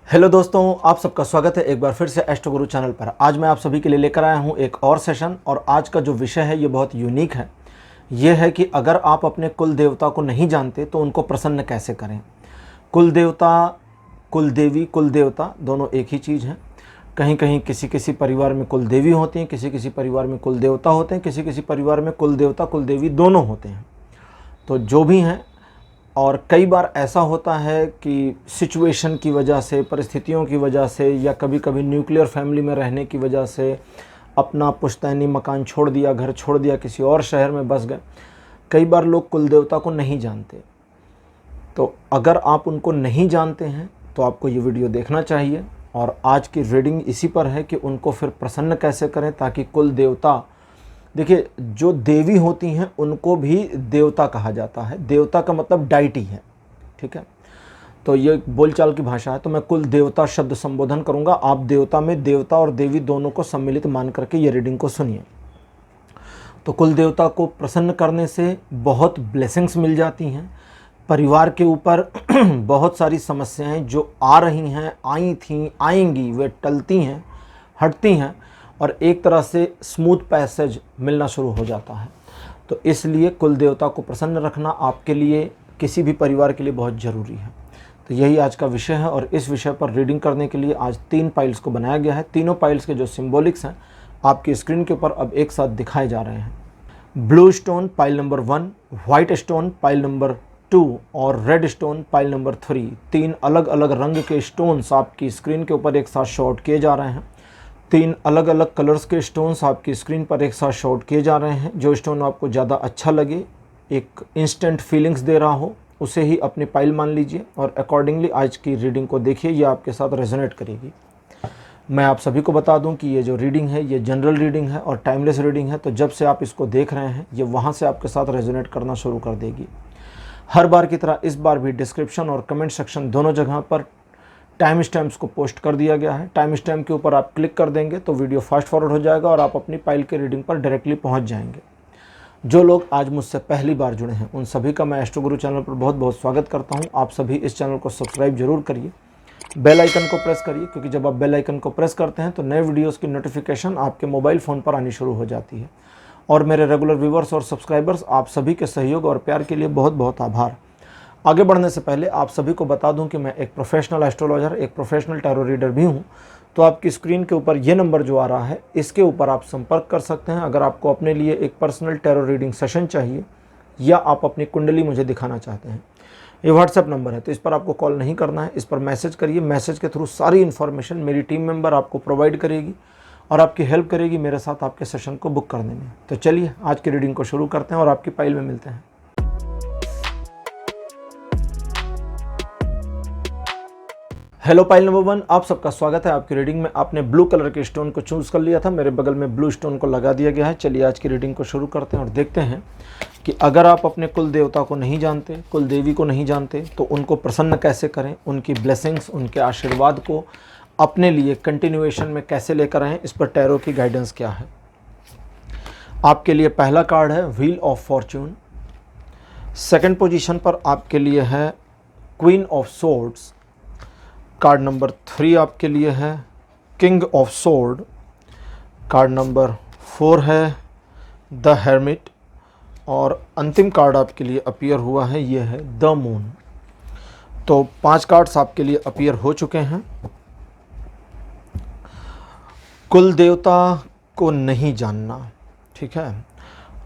Hello दोस्तों, आप सबका स्वागत है एक बार फिर से एस्ट्रो गुरु चैनल पर। आज मैं आप सभी के लिए लेकर आया हूं एक और सेशन और आज का जो विषय है ये बहुत यूनिक है। ये है कि अगर आप अपने कुल देवता को नहीं जानते तो उनको प्रसन्न कैसे करें। कुल देवता, कुल देवी, कुल देवता दोनों एक ही चीज़ हैं। कहीं कहीं किसी किसी परिवार में कुल देवी होती हैं, किसी किसी परिवार में कुल देवता होते हैं, किसी किसी परिवार में कुल देवता कुल देवी दोनों होते हैं। तो जो भी हैं, और कई बार ऐसा होता है कि सिचुएशन की वजह से, परिस्थितियों की वजह से, या कभी कभी न्यूक्लियर फैमिली में रहने की वजह से अपना पुश्तैनी मकान छोड़ दिया, घर छोड़ दिया, किसी और शहर में बस गए। कई बार लोग कुल देवता को नहीं जानते। तो अगर आप उनको नहीं जानते हैं तो आपको ये वीडियो देखना चाहिए। और आज की रीडिंग इसी पर है कि उनको फिर प्रसन्न कैसे करें ताकि कुल देवता, देखिए जो देवी होती हैं उनको भी देवता कहा जाता है। देवता का मतलब डाइटी है, ठीक है। तो ये बोलचाल की भाषा है। तो मैं कुल देवता शब्द संबोधन करूंगा। आप देवता में देवता और देवी दोनों को सम्मिलित मान करके ये रीडिंग को सुनिए। तो कुल देवता को प्रसन्न करने से बहुत ब्लेसिंग्स मिल जाती हैं। परिवार के ऊपर बहुत सारी समस्याएं जो आ रही हैं, आई थीं, आएंगी, वे टलती हैं, हटती हैं और एक तरह से स्मूथ पैसेज मिलना शुरू हो जाता है। तो इसलिए कुल देवता को प्रसन्न रखना आपके लिए, किसी भी परिवार के लिए बहुत ज़रूरी है। तो यही आज का विषय है और इस विषय पर रीडिंग करने के लिए आज 3 पाइल्स को बनाया गया है। तीनों पाइल्स के जो सिंबॉलिक्स हैं आपकी स्क्रीन के ऊपर अब एक साथ दिखाए जा रहे हैं। Blue stone pile number 1, white stone pile number 2 और रेड स्टोन पाइल नंबर 3। 3 अलग अलग रंग के स्टोन्स आपकी स्क्रीन के ऊपर एक साथ शॉट किए जा रहे हैं। 3 अलग अलग कलर्स के स्टोन्स आपकी स्क्रीन पर एक साथ शॉट किए जा रहे हैं। जो स्टोन आपको ज़्यादा अच्छा लगे, एक इंस्टेंट फीलिंग्स दे रहा हो, उसे ही अपनी पाइल मान लीजिए और अकॉर्डिंगली आज की रीडिंग को देखिए। ये आपके साथ रेजोनेट करेगी। मैं आप सभी को बता दूं कि ये जो रीडिंग है ये जनरल रीडिंग है और टाइमलेस रीडिंग है। तो जब से आप इसको देख रहे हैं ये वहाँ से आपके साथ रेजोनेट करना शुरू कर देगी। हर बार की तरह इस बार भी डिस्क्रिप्शन और कमेंट सेक्शन दोनों जगह पर टाइम स्टैम्प्स को पोस्ट कर दिया गया है। टाइम स्टैम्प के ऊपर आप क्लिक कर देंगे तो वीडियो फास्ट फॉरवर्ड हो जाएगा और आप अपनी पाइल के रीडिंग पर डायरेक्टली पहुंच जाएंगे। जो लोग आज मुझसे पहली बार जुड़े हैं उन सभी का मैं एस्ट्रो गुरु चैनल पर बहुत बहुत स्वागत करता हूं। आप सभी इस चैनल को सब्सक्राइब जरूर करिए, बेल आइकन को प्रेस करिए, क्योंकि जब आप बेल आइकन को प्रेस करते हैं तो नए वीडियोज़ की नोटिफिकेशन आपके मोबाइल फ़ोन पर आनी शुरू हो जाती है। और मेरे रेगुलर व्यूवर्स और सब्सक्राइबर्स, आप सभी के सहयोग और प्यार के लिए बहुत बहुत आभार। आगे बढ़ने से पहले आप सभी को बता दूं कि मैं एक प्रोफेशनल एस्ट्रोलॉजर, एक प्रोफेशनल टैरो रीडर भी हूं। तो आपकी स्क्रीन के ऊपर ये नंबर जो आ रहा है इसके ऊपर आप संपर्क कर सकते हैं अगर आपको अपने लिए एक पर्सनल टैरो रीडिंग सेशन चाहिए या आप अपनी कुंडली मुझे दिखाना चाहते हैं। ये व्हाट्सएप नंबर है, तो इस पर आपको कॉल नहीं करना है, इस पर मैसेज करिए। मैसेज के थ्रू सारी इन्फॉर्मेशन मेरी टीम मेंबर आपको प्रोवाइड करेगी और आपकी हेल्प करेगी मेरे साथ आपके सेशन को बुक करने में। तो चलिए आज की रीडिंग को शुरू करते हैं और आपकी पाइल में मिलते हैं। हेलो पाइल नंबर 1, आप सबका स्वागत है आपकी रीडिंग में। आपने ब्लू कलर के स्टोन को चूज़ कर लिया था, मेरे बगल में ब्लू स्टोन को लगा दिया गया है। चलिए आज की रीडिंग को शुरू करते हैं और देखते हैं कि अगर आप अपने कुल देवता को नहीं जानते, कुल देवी को नहीं जानते, तो उनको प्रसन्न कैसे करें, उनकी ब्लेसिंग्स, उनके आशीर्वाद को अपने लिए कंटिन्यूएशन में कैसे लेकर आएँ, इस पर टैरो की गाइडेंस क्या है। आपके लिए पहला कार्ड है wheel of Fortune. Second position पर आपके लिए है queen of swords. Card number 3 आपके लिए है king of sword. Card number 4 है द हेर्मिट और अंतिम कार्ड आपके लिए अपीयर हुआ है ये है द मून। तो 5 कार्ड्स आपके लिए अपीयर हो चुके हैं। कुल देवता को नहीं जानना, ठीक है।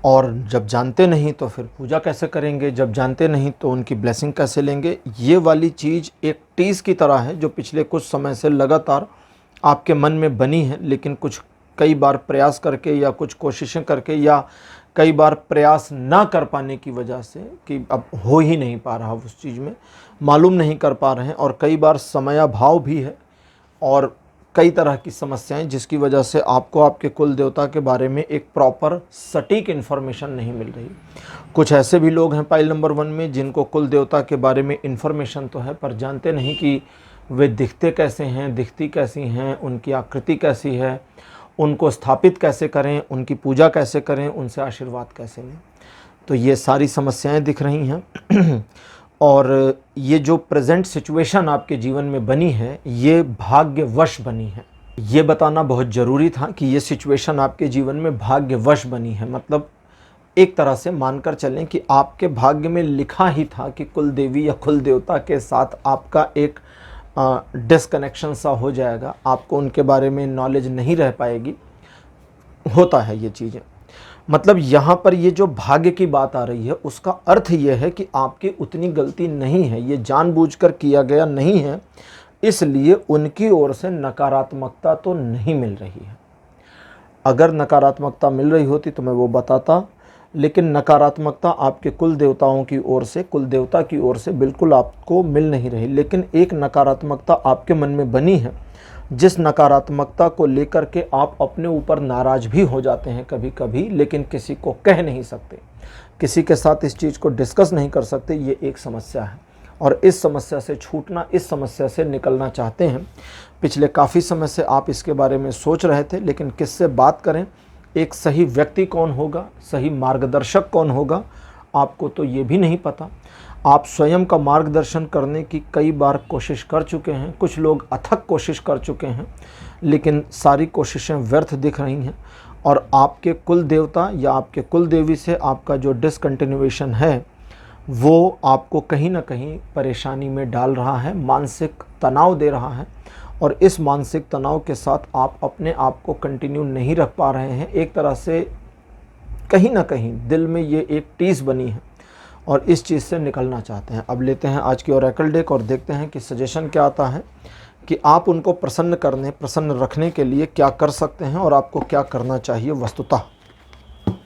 और जब जानते नहीं तो फिर पूजा कैसे करेंगे, जब जानते नहीं तो उनकी ब्लेसिंग कैसे लेंगे। ये वाली चीज़ एक टीस की तरह है जो पिछले कुछ समय से लगातार आपके मन में बनी है, लेकिन कुछ कई बार प्रयास करके या कुछ कोशिशें करके या कई बार प्रयास ना कर पाने की वजह से कि अब हो ही नहीं पा रहा उस चीज़ में, मालूम नहीं कर पा रहे हैं। और कई बार समयाभाव भी है और कई तरह की समस्याएं जिसकी वजह से आपको आपके कुल देवता के बारे में एक प्रॉपर सटीक इन्फॉर्मेशन नहीं मिल रही। कुछ ऐसे भी लोग हैं पाइल नंबर 1 में जिनको कुल देवता के बारे में इन्फॉर्मेशन तो है पर जानते नहीं कि वे दिखते कैसे हैं, दिखती कैसी हैं, उनकी आकृति कैसी है, उनको स्थापित कैसे करें, उनकी पूजा कैसे करें, उनसे आशीर्वाद कैसे लें। तो ये सारी समस्याएं दिख रही हैं और ये जो प्रेजेंट सिचुएशन आपके जीवन में बनी है ये भाग्यवश बनी है। ये बताना बहुत ज़रूरी था कि ये सिचुएशन आपके जीवन में भाग्यवश बनी है। मतलब एक तरह से मानकर चलें कि आपके भाग्य में लिखा ही था कि कुल देवी या कुल देवता के साथ आपका एक डिस्कनेक्शन सा हो जाएगा, आपको उनके बारे में नॉलेज नहीं रह पाएगी। होता है ये चीज़ें। मतलब यहाँ पर ये जो भाग्य की बात आ रही है उसका अर्थ ये है कि आपकी उतनी गलती नहीं है, ये जानबूझकर किया गया नहीं है, इसलिए उनकी ओर से नकारात्मकता तो नहीं मिल रही है। अगर नकारात्मकता मिल रही होती तो मैं वो बताता, लेकिन नकारात्मकता आपके कुल देवताओं की ओर से, कुल देवता की ओर से बिल्कुल आपको मिल नहीं रही। लेकिन एक नकारात्मकता आपके मन में बनी है, जिस नकारात्मकता को लेकर के आप अपने ऊपर नाराज़ भी हो जाते हैं कभी कभी, लेकिन किसी को कह नहीं सकते, किसी के साथ इस चीज़ को डिस्कस नहीं कर सकते। ये एक समस्या है और इस समस्या से छूटना, इस समस्या से निकलना चाहते हैं। पिछले काफ़ी समय से आप इसके बारे में सोच रहे थे, लेकिन किससे बात करें, एक सही व्यक्ति कौन होगा, सही मार्गदर्शक कौन होगा, आपको तो ये भी नहीं पता। आप स्वयं का मार्गदर्शन करने की कई बार कोशिश कर चुके हैं, कुछ लोग अथक कोशिश कर चुके हैं, लेकिन सारी कोशिशें व्यर्थ दिख रही हैं। और आपके कुल देवता या आपके कुल देवी से आपका जो डिसकंटिन्यूएशन है वो आपको कहीं ना कहीं परेशानी में डाल रहा है, मानसिक तनाव दे रहा है। और इस मानसिक तनाव के साथ आप अपने आप को कंटिन्यू नहीं रख पा रहे हैं। एक तरह से कहीं ना कहीं दिल में ये एक टीस बनी है और इस चीज़ से निकलना चाहते हैं। अब लेते हैं आज की ओरेकल डेक और देखते हैं कि सजेशन क्या आता है, कि आप उनको प्रसन्न करने, प्रसन्न रखने के लिए क्या कर सकते हैं और आपको क्या करना चाहिए वस्तुतः।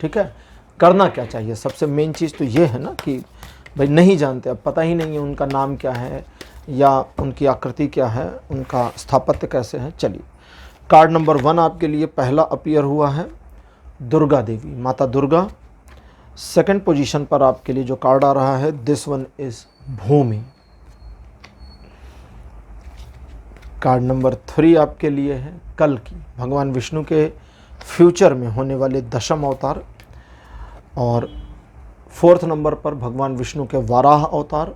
ठीक है, करना क्या चाहिए। सबसे मेन चीज़ तो ये है ना कि भाई नहीं जानते, अब पता ही नहीं है उनका नाम क्या है या उनकी आकृति क्या है, उनका स्थापत्य कैसे है। चलिए, कार्ड नंबर 1 आपके लिए पहला अपीयर हुआ है दुर्गा देवी, माता दुर्गा। सेकंड पोजीशन पर आपके लिए जो कार्ड आ रहा है, this one is Bhumi. Card number 3 आपके लिए है कल की, भगवान विष्णु के फ्यूचर में होने वाले दशम अवतार। और 4th नंबर पर भगवान विष्णु के वाराह अवतार।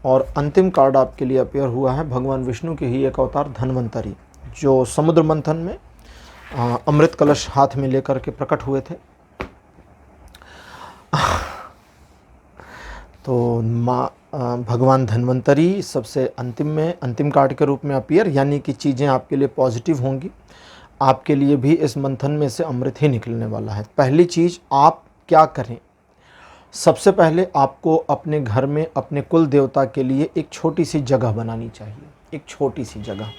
और अंतिम कार्ड आपके लिए अपीयर हुआ है भगवान विष्णु के ही एक अवतार धन्वंतरी, जो समुद्र मंथन में अमृत कलश हाथ में लेकर के प्रकट हुए थे। तो भगवान धन्वंतरी सबसे अंतिम में, अंतिम कार्ड के रूप में अपीयर, यानी कि चीज़ें आपके लिए पॉजिटिव होंगी। आपके लिए भी इस मंथन में से अमृत ही निकलने वाला है। पहली चीज़ आप क्या करें, सबसे पहले आपको अपने घर में अपने कुल देवता के लिए एक छोटी सी जगह बनानी चाहिए। एक छोटी सी जगह,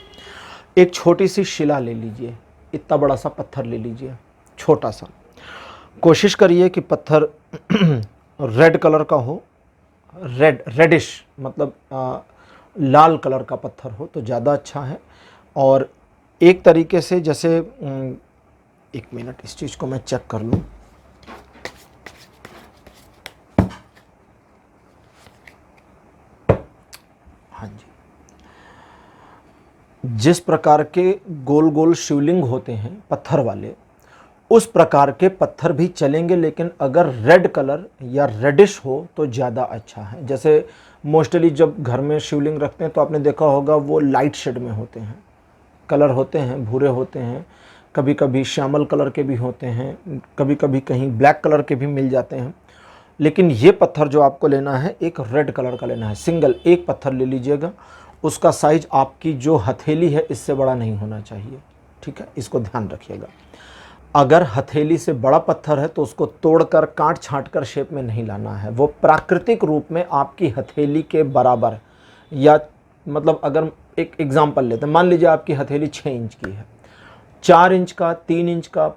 एक छोटी सी शिला ले लीजिए, इतना बड़ा सा पत्थर ले लीजिए, छोटा सा। कोशिश करिए कि पत्थर रेड कलर का हो, रेडिश, मतलब लाल कलर का पत्थर हो तो ज़्यादा अच्छा है। और एक तरीके से जैसे, एक मिनट इस चीज़ को मैं चेक कर लूँ। हाँ जी, जिस प्रकार के गोल गोल शिवलिंग होते हैं पत्थर वाले, उस प्रकार के पत्थर भी चलेंगे, लेकिन अगर रेड कलर या रेडिश हो तो ज़्यादा अच्छा है। जैसे मोस्टली जब घर में शिवलिंग रखते हैं तो आपने देखा होगा वो लाइट शेड में होते हैं, कलर होते हैं, भूरे होते हैं, कभी कभी श्यामल कलर के भी होते हैं, कभी कभी कहीं ब्लैक कलर के भी मिल जाते हैं। लेकिन ये पत्थर जो आपको लेना है एक रेड कलर का लेना है, सिंगल एक पत्थर ले लीजिएगा। उसका साइज आपकी जो हथेली है इससे बड़ा नहीं होना चाहिए। ठीक है, इसको ध्यान रखिएगा। अगर हथेली से बड़ा पत्थर है तो उसको तोड़कर काट छाँट कर शेप में नहीं लाना है, वो प्राकृतिक रूप में आपकी हथेली के बराबर, या मतलब अगर एक एग्जांपल लेते हैं, मान लीजिए आपकी हथेली 6 इंच की है, 4 इंच का, 3 इंच का,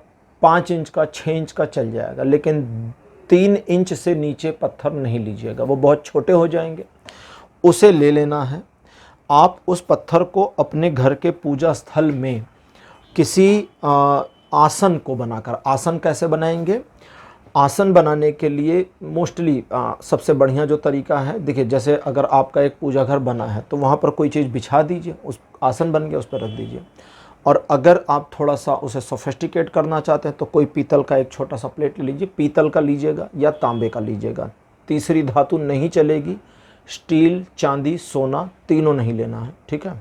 5 इंच का, 6 इंच का चल जाएगा, लेकिन 3 इंच से नीचे पत्थर नहीं लीजिएगा, वो बहुत छोटे हो जाएंगे। उसे ले लेना है। आप उस पत्थर को अपने घर के पूजा स्थल में किसी आसन को बनाकर, आसन कैसे बनाएंगे, आसन बनाने के लिए मोस्टली सबसे बढ़िया जो तरीका है, देखिए जैसे अगर आपका एक पूजा घर बना है तो वहाँ पर कोई चीज़ बिछा दीजिए, उस आसन बन गया उस पर रख दीजिए। और अगर आप थोड़ा सा उसे सोफिस्टिकेट करना चाहते हैं तो कोई पीतल का एक छोटा सा प्लेट ले लीजिए, पीतल का लीजिएगा या तांबे का लीजिएगा, तीसरी धातु नहीं चलेगी, स्टील, चांदी, सोना तीनों नहीं लेना है, ठीक है।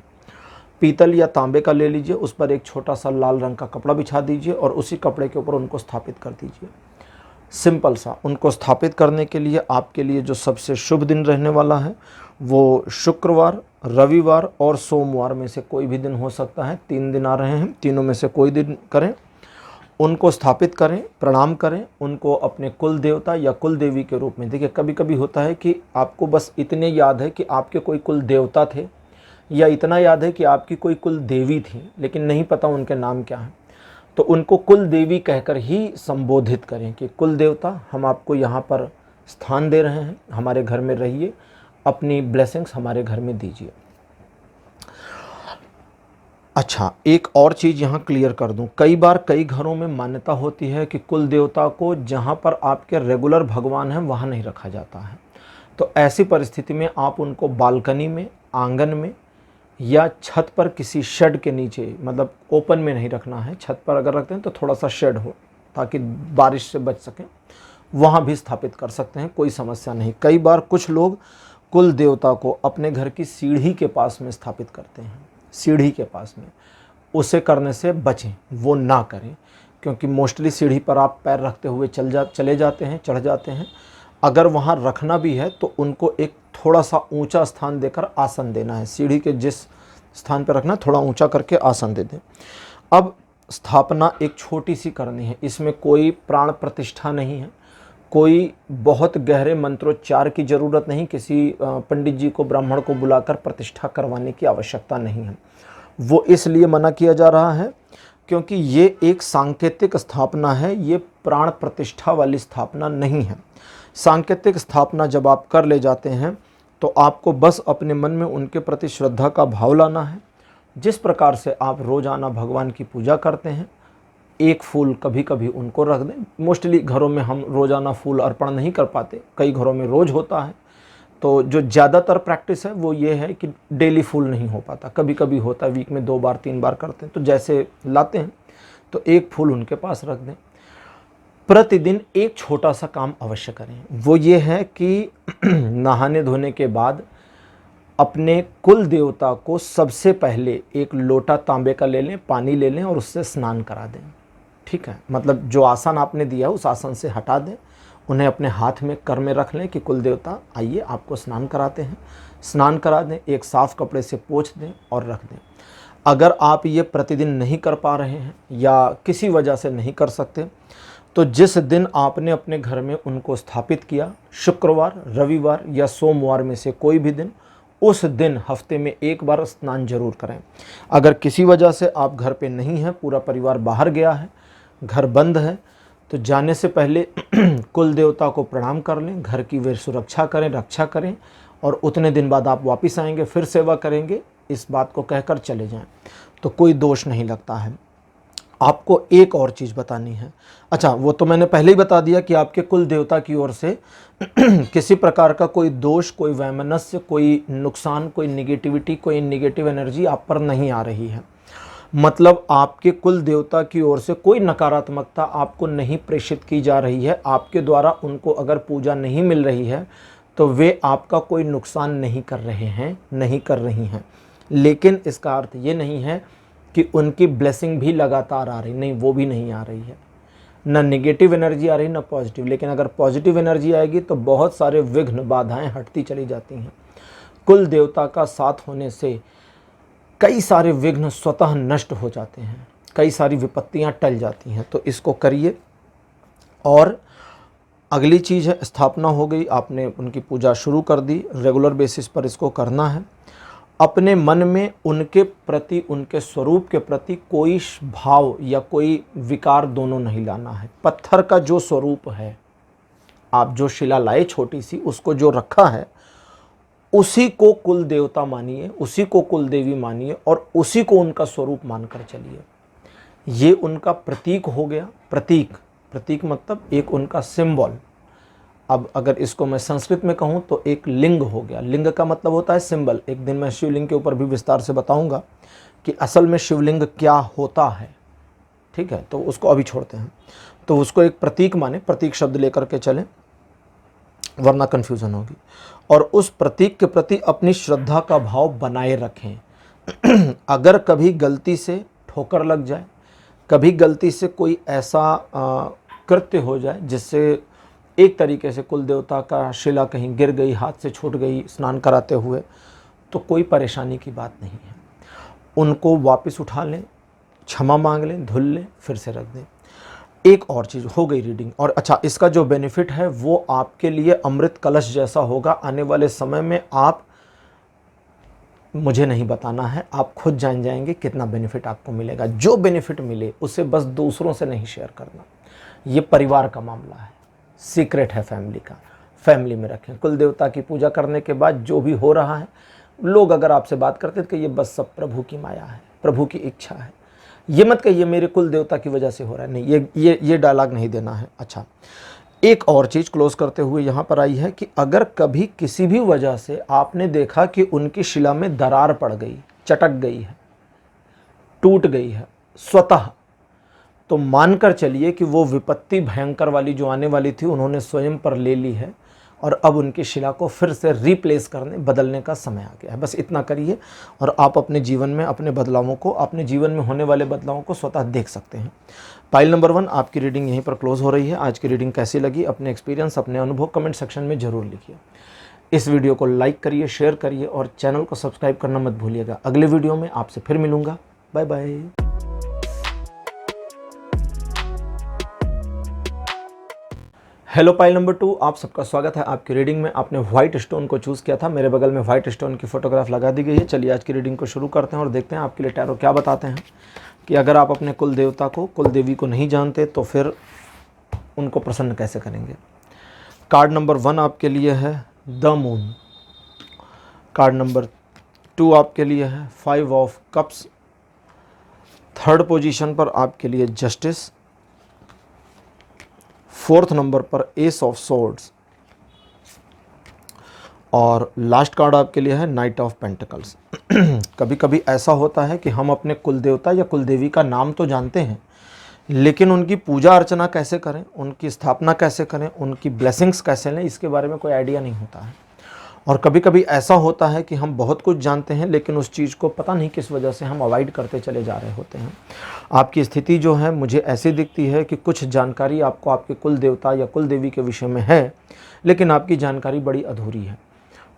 पीतल या तांबे का ले लीजिए, उस पर एक छोटा सा लाल रंग का कपड़ा बिछा दीजिए और उसी कपड़े के ऊपर उनको स्थापित कर दीजिए। सिंपल सा। उनको स्थापित करने के लिए आपके लिए जो सबसे शुभ दिन रहने वाला है वो शुक्रवार, रविवार और सोमवार में से कोई भी दिन हो सकता है। 3 दिन आ रहे हैं, तीनों में से कोई दिन करें। उनको स्थापित करें, प्रणाम करें, उनको अपने कुल देवता या कुल देवी के रूप में। देखिए कभी कभी होता है कि आपको बस इतने याद है कि आपके कोई कुल देवता थे, या इतना याद है कि आपकी कोई कुल देवी थी, लेकिन नहीं पता उनके नाम क्या है, तो उनको कुल देवी कहकर ही संबोधित करें कि कुल देवता, हम आपको यहाँ पर स्थान दे रहे हैं, हमारे घर में रहिए, अपनी ब्लेसिंग्स हमारे घर में दीजिए। अच्छा, एक और चीज़ यहाँ क्लियर कर दूँ, कई बार कई घरों में मान्यता होती है कि कुल देवता को जहाँ पर आपके रेगुलर भगवान हैं वहाँ नहीं रखा जाता है। तो ऐसी परिस्थिति में आप उनको बालकनी में, आंगन में या छत पर किसी शेड के नीचे, मतलब ओपन में नहीं रखना है, छत पर अगर रखते हैं तो थोड़ा सा शेड हो ताकि बारिश से बच सकें, वहाँ भी स्थापित कर सकते हैं, कोई समस्या नहीं। कई बार कुछ लोग कुल देवता को अपने घर की सीढ़ी के पास में स्थापित करते हैं, सीढ़ी के पास में। उसे करने से बचें, वो ना करें, क्योंकि मोस्टली सीढ़ी पर आप पैर रखते हुए चले जाते हैं, चढ़ जाते हैं। अगर वहाँ रखना भी है तो उनको एक थोड़ा सा ऊंचा स्थान देकर आसन देना है। सीढ़ी के जिस स्थान पर रखना, थोड़ा ऊंचा करके आसन दे दें। अब स्थापना एक छोटी सी करनी है, इसमें कोई प्राण प्रतिष्ठा नहीं है, कोई बहुत गहरे मंत्रोच्चार की ज़रूरत नहीं, किसी पंडित जी को, ब्राह्मण को बुलाकर प्रतिष्ठा करवाने की आवश्यकता नहीं है। वो इसलिए मना किया जा रहा है क्योंकि ये एक सांकेतिक स्थापना है, ये प्राण प्रतिष्ठा वाली स्थापना नहीं है। सांकेतिक स्थापना जब आप कर ले जाते हैं तो आपको बस अपने मन में उनके प्रति श्रद्धा का भाव लाना है। जिस प्रकार से आप रोज़ाना भगवान की पूजा करते हैं, एक फूल कभी कभी उनको रख दें। मोस्टली घरों में हम रोज़ाना फूल अर्पण नहीं कर पाते, कई घरों में रोज़ होता है, तो जो ज़्यादातर प्रैक्टिस है वो ये है कि डेली फूल नहीं हो पाता, कभी कभी होता है, वीक में 2 बार 3 बार करते हैं, तो जैसे लाते हैं तो एक फूल उनके पास रख दें। प्रतिदिन एक छोटा सा काम अवश्य करें, वो ये है कि नहाने धोने के बाद अपने कुल देवता को सबसे पहले एक लोटा तांबे का ले लें, पानी ले लें और उससे स्नान करा दें, ठीक है। मतलब जो आसन आपने दिया उस आसन से हटा दें, उन्हें अपने हाथ में कर में रख लें कि कुल देवता आइए आपको स्नान कराते हैं, स्नान करा दें, एक साफ़ कपड़े से पोंछ दें और रख दें। अगर आप ये प्रतिदिन नहीं कर पा रहे हैं या किसी वजह से नहीं कर सकते, तो जिस दिन आपने अपने घर में उनको स्थापित किया, शुक्रवार, रविवार या सोमवार में से कोई भी दिन, उस दिन हफ्ते में एक बार स्नान जरूर करें। अगर किसी वजह से आप घर पे नहीं हैं, पूरा परिवार बाहर गया है, घर बंद है, तो जाने से पहले कुल देवता को प्रणाम कर लें, घर की वे सुरक्षा करें, रक्षा करें, और उतने दिन बाद आप वापस आएंगे, फिर सेवा करेंगे, इस बात को कहकर चले जाएं, तो कोई दोष नहीं लगता है। आपको एक और चीज़ बतानी है। अच्छा, वो तो मैंने पहले ही बता दिया कि आपके कुल देवता की ओर से किसी प्रकार का कोई दोष, कोई वैमनस्य, कोई नुकसान, कोई निगेटिविटी, कोई नेगेटिव एनर्जी आप पर नहीं आ रही है। मतलब आपके कुल देवता की ओर से कोई नकारात्मकता आपको नहीं प्रेषित की जा रही है। आपके द्वारा उनको अगर पूजा नहीं मिल रही है तो वे आपका कोई नुकसान नहीं कर रहे हैं, नहीं कर रही हैं। लेकिन इसका अर्थ ये नहीं है कि उनकी ब्लेसिंग भी लगातार आ रही, नहीं, वो भी नहीं आ रही है। ना नेगेटिव एनर्जी आ रही, ना पॉजिटिव। लेकिन अगर पॉजिटिव एनर्जी आएगी तो बहुत सारे विघ्न, बाधाएं हटती चली जाती हैं। कुल देवता का साथ होने से कई सारे विघ्न स्वतः नष्ट हो जाते हैं, कई सारी विपत्तियां टल जाती हैं। तो इसको करिए। और अगली चीज़ है, स्थापना हो गई, आपने उनकी पूजा शुरू कर दी, रेगुलर बेसिस पर इसको करना है। अपने मन में उनके प्रति, उनके स्वरूप के प्रति कोई भाव या कोई विकार दोनों नहीं लाना है। पत्थर का जो स्वरूप है, आप जो शिला लाए छोटी सी, उसको जो रखा है, उसी को कुल देवता मानिए, उसी को कुल देवी मानिए और उसी को उनका स्वरूप मानकर चलिए। ये उनका प्रतीक हो गया। प्रतीक मतलब एक उनका सिंबल। अब अगर इसको मैं संस्कृत में कहूँ तो एक लिंग हो गया। लिंग का मतलब होता है सिंबल। एक दिन मैं शिवलिंग के ऊपर भी विस्तार से बताऊंगा कि असल में शिवलिंग क्या होता है, ठीक है। तो उसको अभी छोड़ते हैं। तो उसको एक प्रतीक माने, प्रतीक शब्द लेकर के चलें। वरना कन्फ्यूज़न होगी। और उस प्रतीक के प्रति अपनी श्रद्धा का भाव बनाए रखें। अगर कभी गलती से ठोकर लग जाए, कभी गलती से कोई ऐसा कृत्य हो जाए जिससे एक तरीके से कुल देवता का शिला कहीं गिर गई, हाथ से छूट गई स्नान कराते हुए, तो कोई परेशानी की बात नहीं है। उनको वापस उठा लें, क्षमा मांग लें, धुल लें, फिर से रख दें। एक और चीज़ हो गई रीडिंग। और अच्छा, इसका जो बेनिफिट है वो आपके लिए अमृत कलश जैसा होगा। आने वाले समय में आप, मुझे नहीं बताना है, आप खुद जान जाएंगे कितना बेनिफिट आपको मिलेगा। जो बेनिफिट मिले उसे बस दूसरों से नहीं शेयर करना। ये परिवार का मामला है, सीक्रेट है फैमिली का, फैमिली में रखें। कुल देवता की पूजा करने के बाद जो भी हो रहा है, लोग अगर आपसे बात करते हैं कि ये बस सब प्रभु की माया है, प्रभु की इच्छा है, ये मत कहिए मेरे कुल देवता की वजह से हो रहा है। नहीं, ये डायलॉग नहीं देना है। अच्छा, एक और चीज़ क्लोज करते हुए यहाँ पर आई है कि अगर कभी किसी भी वजह से आपने देखा कि उनकी शिला में दरार पड़ गई, चटक गई है, टूट गई है स्वतः, तो मानकर चलिए कि वो विपत्ति भयंकर वाली जो आने वाली थी उन्होंने स्वयं पर ले ली है और अब उनकी शिला को फिर से रिप्लेस करने, बदलने का समय आ गया है। बस इतना करिए और आप अपने जीवन में अपने बदलावों को, अपने जीवन में होने वाले बदलावों को स्वतः देख सकते हैं। पाइल नंबर 1 आपकी रीडिंग यहीं पर क्लोज हो रही है। आज की रीडिंग कैसी लगी, अपने एक्सपीरियंस, अपने अनुभव कमेंट सेक्शन में ज़रूर लिखिए। इस वीडियो को लाइक करिए, शेयर करिए और चैनल को सब्सक्राइब करना मत भूलिएगा। अगले वीडियो में आपसे फिर मिलूँगा। Bye bye. Hello pile number 2, आप सबका स्वागत है आपकी रीडिंग में। आपने व्हाइट स्टोन को चूज़ किया था, मेरे बगल में व्हाइट स्टोन की फोटोग्राफ लगा दी गई है। चलिए आज की रीडिंग को शुरू करते हैं और देखते हैं आपके लिए टैरो क्या बताते हैं कि अगर आप अपने कुल देवता को, कुल देवी को नहीं जानते तो फिर उनको प्रसन्न कैसे करेंगे। कार्ड नंबर 1 आपके लिए है द मून। कार्ड नंबर 2 आपके लिए है 5 ऑफ कप्स। थर्ड पोजीशन पर आपके लिए जस्टिस। फोर्थ नंबर पर एस ऑफ सोर्ड्स और लास्ट कार्ड आपके लिए है नाइट ऑफ पेंटिकल्स। कभी कभी ऐसा होता है कि हम अपने कुल देवता या कुल देवी का नाम तो जानते हैं, लेकिन उनकी पूजा अर्चना कैसे करें, उनकी स्थापना कैसे करें, उनकी ब्लेसिंग्स कैसे लें, इसके बारे में कोई आइडिया नहीं होता है। और कभी कभी ऐसा होता है कि हम बहुत कुछ जानते हैं लेकिन उस चीज़ को पता नहीं किस वजह से हम अवॉइड करते चले जा रहे होते हैं। आपकी स्थिति जो है मुझे ऐसी दिखती है कि कुछ जानकारी आपको आपके कुल देवता या कुल देवी के विषय में है, लेकिन आपकी जानकारी बड़ी अधूरी है।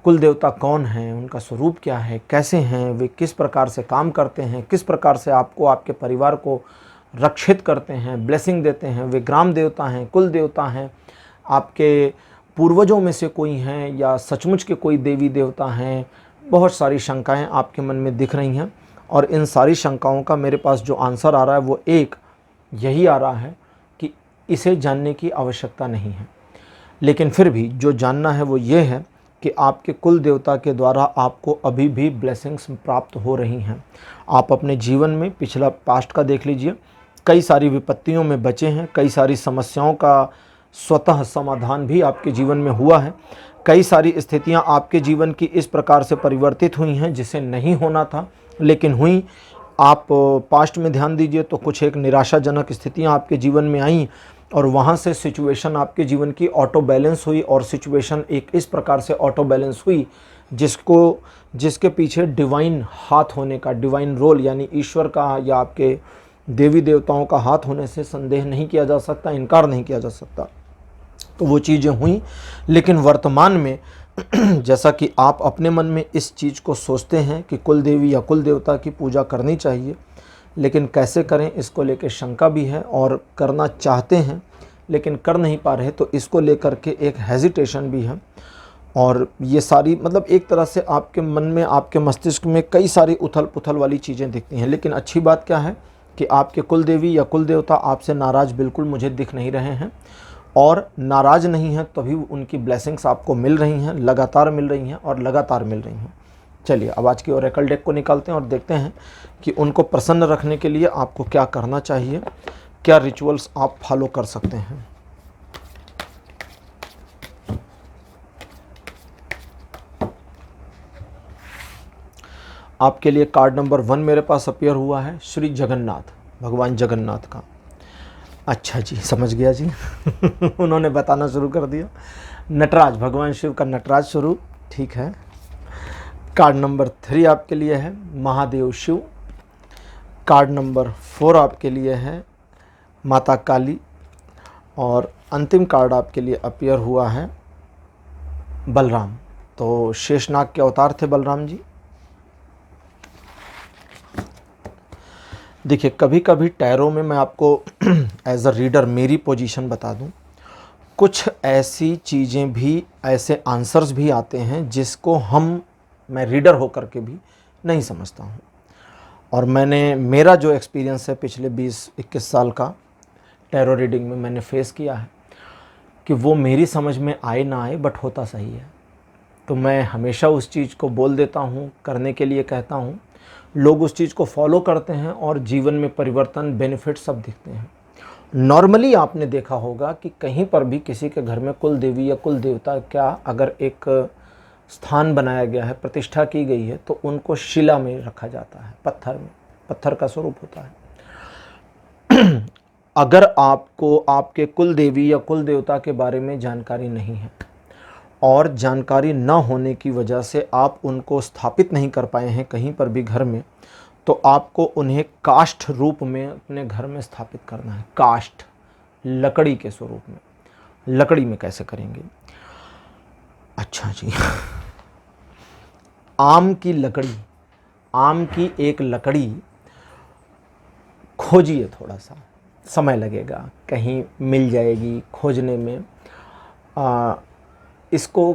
कुल देवता कौन हैं, उनका स्वरूप क्या है, कैसे हैं, वे किस प्रकार से काम करते हैं, किस प्रकार से आपको, आपके परिवार को रक्षित करते हैं, ब्लेसिंग देते हैं। वे ग्राम देवता हैं, कुल देवता हैं, आपके पूर्वजों में से कोई हैं या सचमुच के कोई देवी देवता हैं। बहुत सारी शंकाएं आपके मन में दिख रही हैं और इन सारी शंकाओं का मेरे पास जो आंसर आ रहा है वो एक यही आ रहा है कि इसे जानने की आवश्यकता नहीं है। लेकिन फिर भी जो जानना है वो ये है कि आपके कुल देवता के द्वारा आपको अभी भी ब्लेसिंग्स प्राप्त हो रही हैं। आप अपने जीवन में पिछला पास्ट का देख लीजिए, कई सारी विपत्तियों में बचे हैं, कई सारी समस्याओं का स्वतः समाधान भी आपके जीवन में हुआ है। कई सारी स्थितियां आपके जीवन की इस प्रकार से परिवर्तित हुई हैं जिसे नहीं होना था लेकिन हुई। आप पास्ट में ध्यान दीजिए तो कुछ एक निराशाजनक स्थितियां आपके जीवन में आईं और वहां से सिचुएशन आपके जीवन की ऑटो बैलेंस हुई और सिचुएशन एक इस प्रकार से ऑटो बैलेंस हुई जिसके पीछे डिवाइन हाथ होने का, डिवाइन रोल यानी ईश्वर का या आपके देवी देवताओं का हाथ होने से संदेह नहीं किया जा सकता, इनकार नहीं किया जा सकता। तो वो चीज़ें हुई, लेकिन वर्तमान में जैसा कि आप अपने मन में इस चीज़ को सोचते हैं कि कुल देवी या कुल देवता की पूजा करनी चाहिए, लेकिन कैसे करें इसको लेकर शंका भी है और करना चाहते हैं लेकिन कर नहीं पा रहे, तो इसको लेकर के एक हेजिटेशन भी है। और ये सारी मतलब एक तरह से आपके मन में, आपके मस्तिष्क में कई सारी उथल पुथल वाली चीज़ें दिखती हैं। लेकिन अच्छी बात क्या है कि आपके कुल देवी या कुल देवता आपसे नाराज़ बिल्कुल मुझे दिख नहीं रहे हैं और नाराज़ नहीं हैं तभी उनकी ब्लेसिंग्स आपको मिल रही हैं, लगातार मिल रही हैं और लगातार मिल रही हैं। चलिए अब आज की ओरेकल डेक को निकालते हैं और देखते हैं कि उनको प्रसन्न रखने के लिए आपको क्या करना चाहिए, क्या रिचुअल्स आप फॉलो कर सकते हैं। आपके लिए कार्ड नंबर 1 मेरे पास अपीयर हुआ है श्री जगन्नाथ, भगवान जगन्नाथ का। अच्छा जी, समझ गया जी। उन्होंने बताना शुरू कर दिया। नटराज, भगवान शिव का नटराज स्वरूप, ठीक है। कार्ड नंबर 3 आपके लिए है महादेव शिव। कार्ड नंबर 4 आपके लिए है माता काली। और अंतिम कार्ड आपके लिए अपीयर हुआ है बलराम। तो शेषनाग के अवतार थे बलराम जी। देखिए, कभी कभी टैरो में मैं आपको एज अ रीडर मेरी पोजीशन बता दूं, कुछ ऐसी चीज़ें भी, ऐसे आंसर्स भी आते हैं जिसको मैं रीडर होकर के भी नहीं समझता हूं। और मेरा जो एक्सपीरियंस है पिछले 20-21 साल का टैरो रीडिंग में मैंने फेस किया है कि वो मेरी समझ में आए ना आए, बट होता सही है। तो मैं हमेशा उस चीज़ को बोल देता हूँ, करने के लिए कहता हूँ, लोग उस चीज़ को फॉलो करते हैं और जीवन में परिवर्तन, बेनिफिट सब दिखते हैं। नॉर्मली आपने देखा होगा कि कहीं पर भी किसी के घर में कुल देवी या कुल देवता क्या अगर एक स्थान बनाया गया है, प्रतिष्ठा की गई है, तो उनको शिला में रखा जाता है, पत्थर में, पत्थर का स्वरूप होता है। अगर आपको आपके कुल देवी या कुल देवता के बारे में जानकारी नहीं है और जानकारी न होने की वजह से आप उनको स्थापित नहीं कर पाए हैं कहीं पर भी घर में, तो आपको उन्हें काष्ठ रूप में अपने घर में स्थापित करना है। काष्ठ, लकड़ी के स्वरूप में। लकड़ी में कैसे करेंगे? अच्छा जी, आम की लकड़ी, आम की एक लकड़ी खोजिए, थोड़ा सा समय लगेगा, कहीं मिल जाएगी खोजने में। इसको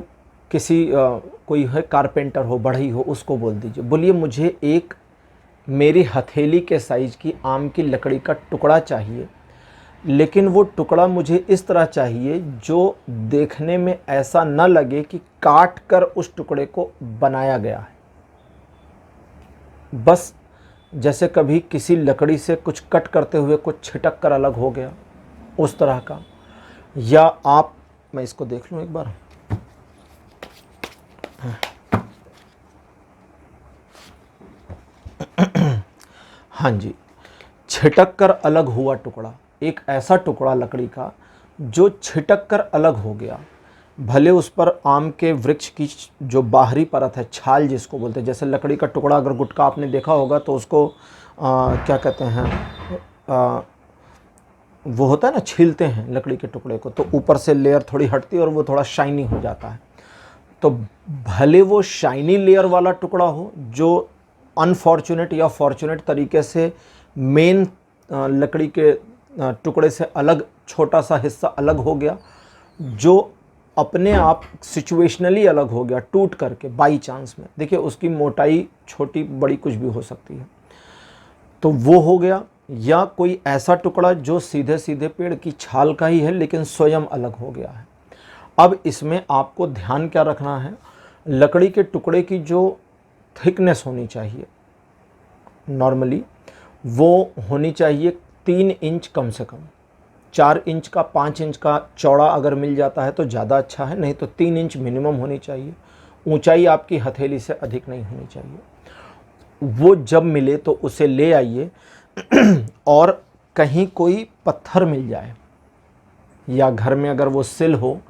किसी कोई है कारपेंटर हो, बढ़ई हो, उसको बोल दीजिए, बोलिए मुझे एक मेरी हथेली के साइज की आम की लकड़ी का टुकड़ा चाहिए, लेकिन वो टुकड़ा मुझे इस तरह चाहिए जो देखने में ऐसा न लगे कि काट कर उस टुकड़े को बनाया गया है। बस जैसे कभी किसी लकड़ी से कुछ कट करते हुए कुछ छिटक कर अलग हो गया, उस तरह का। या आप, मैं इसको देख लूँ एक बार। हाँ जी, छिटक कर अलग हुआ टुकड़ा, एक ऐसा टुकड़ा लकड़ी का जो छिटक कर अलग हो गया। भले उस पर आम के वृक्ष की जो बाहरी परत है, छाल जिसको बोलते हैं, जैसे लकड़ी का टुकड़ा, अगर गुटखा आपने देखा होगा तो उसको क्या कहते हैं, वो होता है ना, छीलते हैं लकड़ी के टुकड़े को, तो ऊपर से लेयर थोड़ी हटती है और वो थोड़ा शाइनी हो जाता है। तो भले वो शाइनी लेयर वाला टुकड़ा हो जो अनफॉर्चुनेट या फॉर्चुनेट तरीके से मेन लकड़ी के टुकड़े से अलग, छोटा सा हिस्सा अलग हो गया, जो अपने आप सिचुएशनली अलग हो गया, टूट करके बाई चांस में। देखिए, उसकी मोटाई छोटी बड़ी कुछ भी हो सकती है, तो वो हो गया। या कोई ऐसा टुकड़ा जो सीधे सीधे पेड़ की छाल का ही है लेकिन स्वयं अलग हो गया है। अब इसमें आपको ध्यान क्या रखना है, लकड़ी के टुकड़े की जो थिकनेस होनी चाहिए, नॉर्मली वो होनी चाहिए 3 इंच कम से कम। 4 इंच का, 5 इंच का चौड़ा अगर मिल जाता है तो ज़्यादा अच्छा है, नहीं तो 3 इंच मिनिमम होनी चाहिए। ऊंचाई आपकी हथेली से अधिक नहीं होनी चाहिए। वो जब मिले तो उसे ले आइए और कहीं कोई पत्थर मिल जाए या घर में अगर वो सिल हो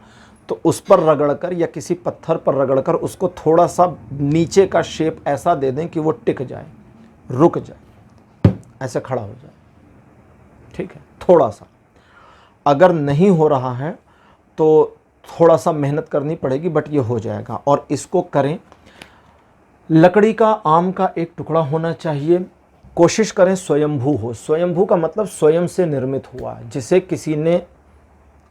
तो उस पर रगड़कर या किसी पत्थर पर रगड़कर उसको थोड़ा सा नीचे का शेप ऐसा दे दें कि वो टिक जाए, रुक जाए, ऐसे खड़ा हो जाए। ठीक है, थोड़ा सा। अगर नहीं हो रहा है तो थोड़ा सा मेहनत करनी पड़ेगी, बट ये हो जाएगा। और इसको करें, लकड़ी का, आम का एक टुकड़ा होना चाहिए। कोशिश करें स्वयंभू हो। स्वयंभू का मतलब स्वयं से निर्मित हुआ, जिसे किसी ने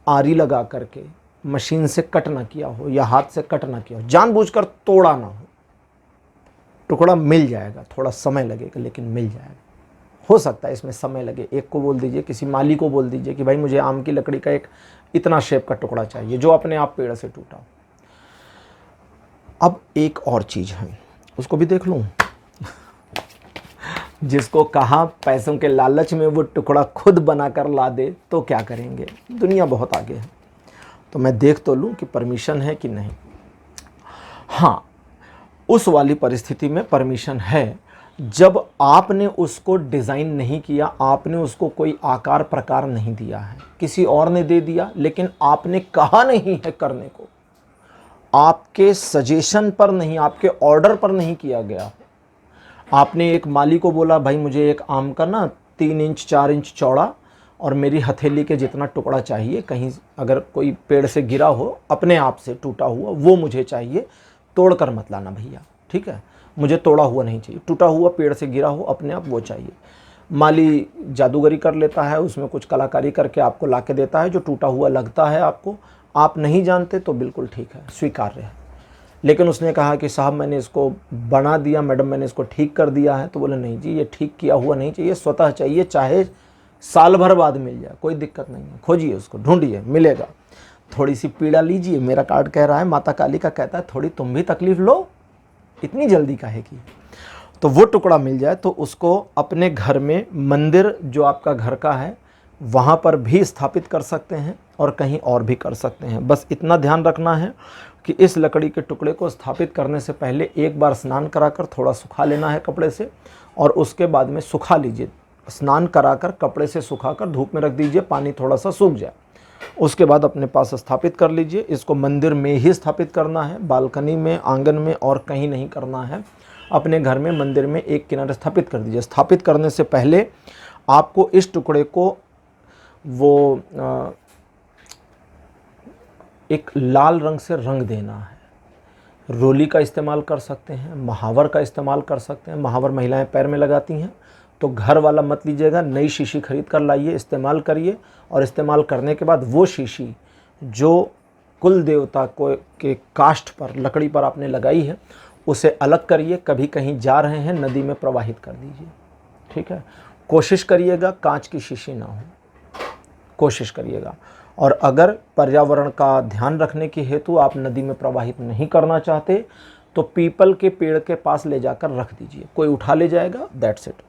आरी लगा करके मशीन से कट ना किया हो या हाथ से कट ना किया हो, जानबूझकर तोड़ा ना हो। टुकड़ा मिल जाएगा, थोड़ा समय लगेगा लेकिन मिल जाएगा। हो सकता है इसमें समय लगे। एक को बोल दीजिए, किसी माली को बोल दीजिए कि भाई मुझे आम की लकड़ी का एक इतना शेप का टुकड़ा चाहिए जो अपने आप पेड़ से टूटा हो। अब एक और चीज़ है, उसको भी देख लूँ। जिसको कहा पैसों के लालच में वो टुकड़ा खुद बनाकर ला दे तो क्या करेंगे। दुनिया बहुत आगे है, तो मैं देख तो लूँ कि परमिशन है कि नहीं। हाँ, उस वाली परिस्थिति में परमिशन है जब आपने उसको डिज़ाइन नहीं किया, आपने उसको कोई आकार प्रकार नहीं दिया है, किसी और ने दे दिया, लेकिन आपने कहा नहीं है करने को, आपके सजेशन पर नहीं, आपके ऑर्डर पर नहीं किया गया। आपने एक माली को बोला भाई मुझे एक आम का ना 3 इंच 4 इंच चौड़ा और मेरी हथेली के जितना टुकड़ा चाहिए, कहीं अगर कोई पेड़ से गिरा हो अपने आप से टूटा हुआ वो मुझे चाहिए, तोड़ कर मत लाना भैया, ठीक है, मुझे तोड़ा हुआ नहीं चाहिए, टूटा हुआ पेड़ से गिरा हो अपने आप वो चाहिए। माली जादूगरी कर लेता है, उसमें कुछ कलाकारी करके आपको ला के देता है, जो टूटा हुआ लगता है आपको, आप नहीं जानते तो बिल्कुल ठीक है, स्वीकार्य है। लेकिन उसने कहा कि साहब मैंने इसको बना दिया, मैडम मैंने इसको ठीक कर दिया है, तो बोले नहीं जी ये ठीक किया हुआ नहीं चाहिए, स्वतः चाहिए, चाहे साल भर बाद मिल जाए, कोई दिक्कत नहीं है, खोजिए उसको, ढूंढिए, मिलेगा। थोड़ी सी पीड़ा लीजिए, मेरा कार्ड कह रहा है, माता काली का कहता है थोड़ी तुम भी तकलीफ लो, इतनी जल्दी काहे की। तो वो टुकड़ा मिल जाए तो उसको अपने घर में, मंदिर जो आपका घर का है वहाँ पर भी स्थापित कर सकते हैं और कहीं और भी कर सकते हैं। बस इतना ध्यान रखना है कि इस लकड़ी के टुकड़े को स्थापित करने से पहले एक बार स्नान कराकर थोड़ा सुखा लेना है कपड़े से, और उसके बाद में सुखा लीजिए, स्नान कराकर कपड़े से सुखाकर धूप में रख दीजिए, पानी थोड़ा सा सूख जाए, उसके बाद अपने पास स्थापित कर लीजिए। इसको मंदिर में ही स्थापित करना है, बालकनी में, आंगन में और कहीं नहीं करना है। अपने घर में मंदिर में एक किनारे स्थापित कर दीजिए। स्थापित करने से पहले आपको इस टुकड़े को वो एक लाल रंग से रंग देना है। रोली का इस्तेमाल कर सकते हैं, महावर का इस्तेमाल कर सकते हैं। महावर महिलाएं पैर में लगाती हैं, तो घर वाला मत लीजिएगा, नई शीशी खरीद कर लाइए, इस्तेमाल करिए, और इस्तेमाल करने के बाद वो शीशी जो कुल देवता को के काष्ठ पर, लकड़ी पर आपने लगाई है, उसे अलग करिए। कभी कहीं जा रहे हैं नदी में प्रवाहित कर दीजिए, ठीक है। कोशिश करिएगा कांच की शीशी ना हो, कोशिश करिएगा। और अगर पर्यावरण का ध्यान रखने के हेतु आप नदी में प्रवाहित नहीं करना चाहते तो पीपल के पेड़ के पास ले जाकर रख दीजिए, कोई उठा ले जाएगा, दैट्स इट।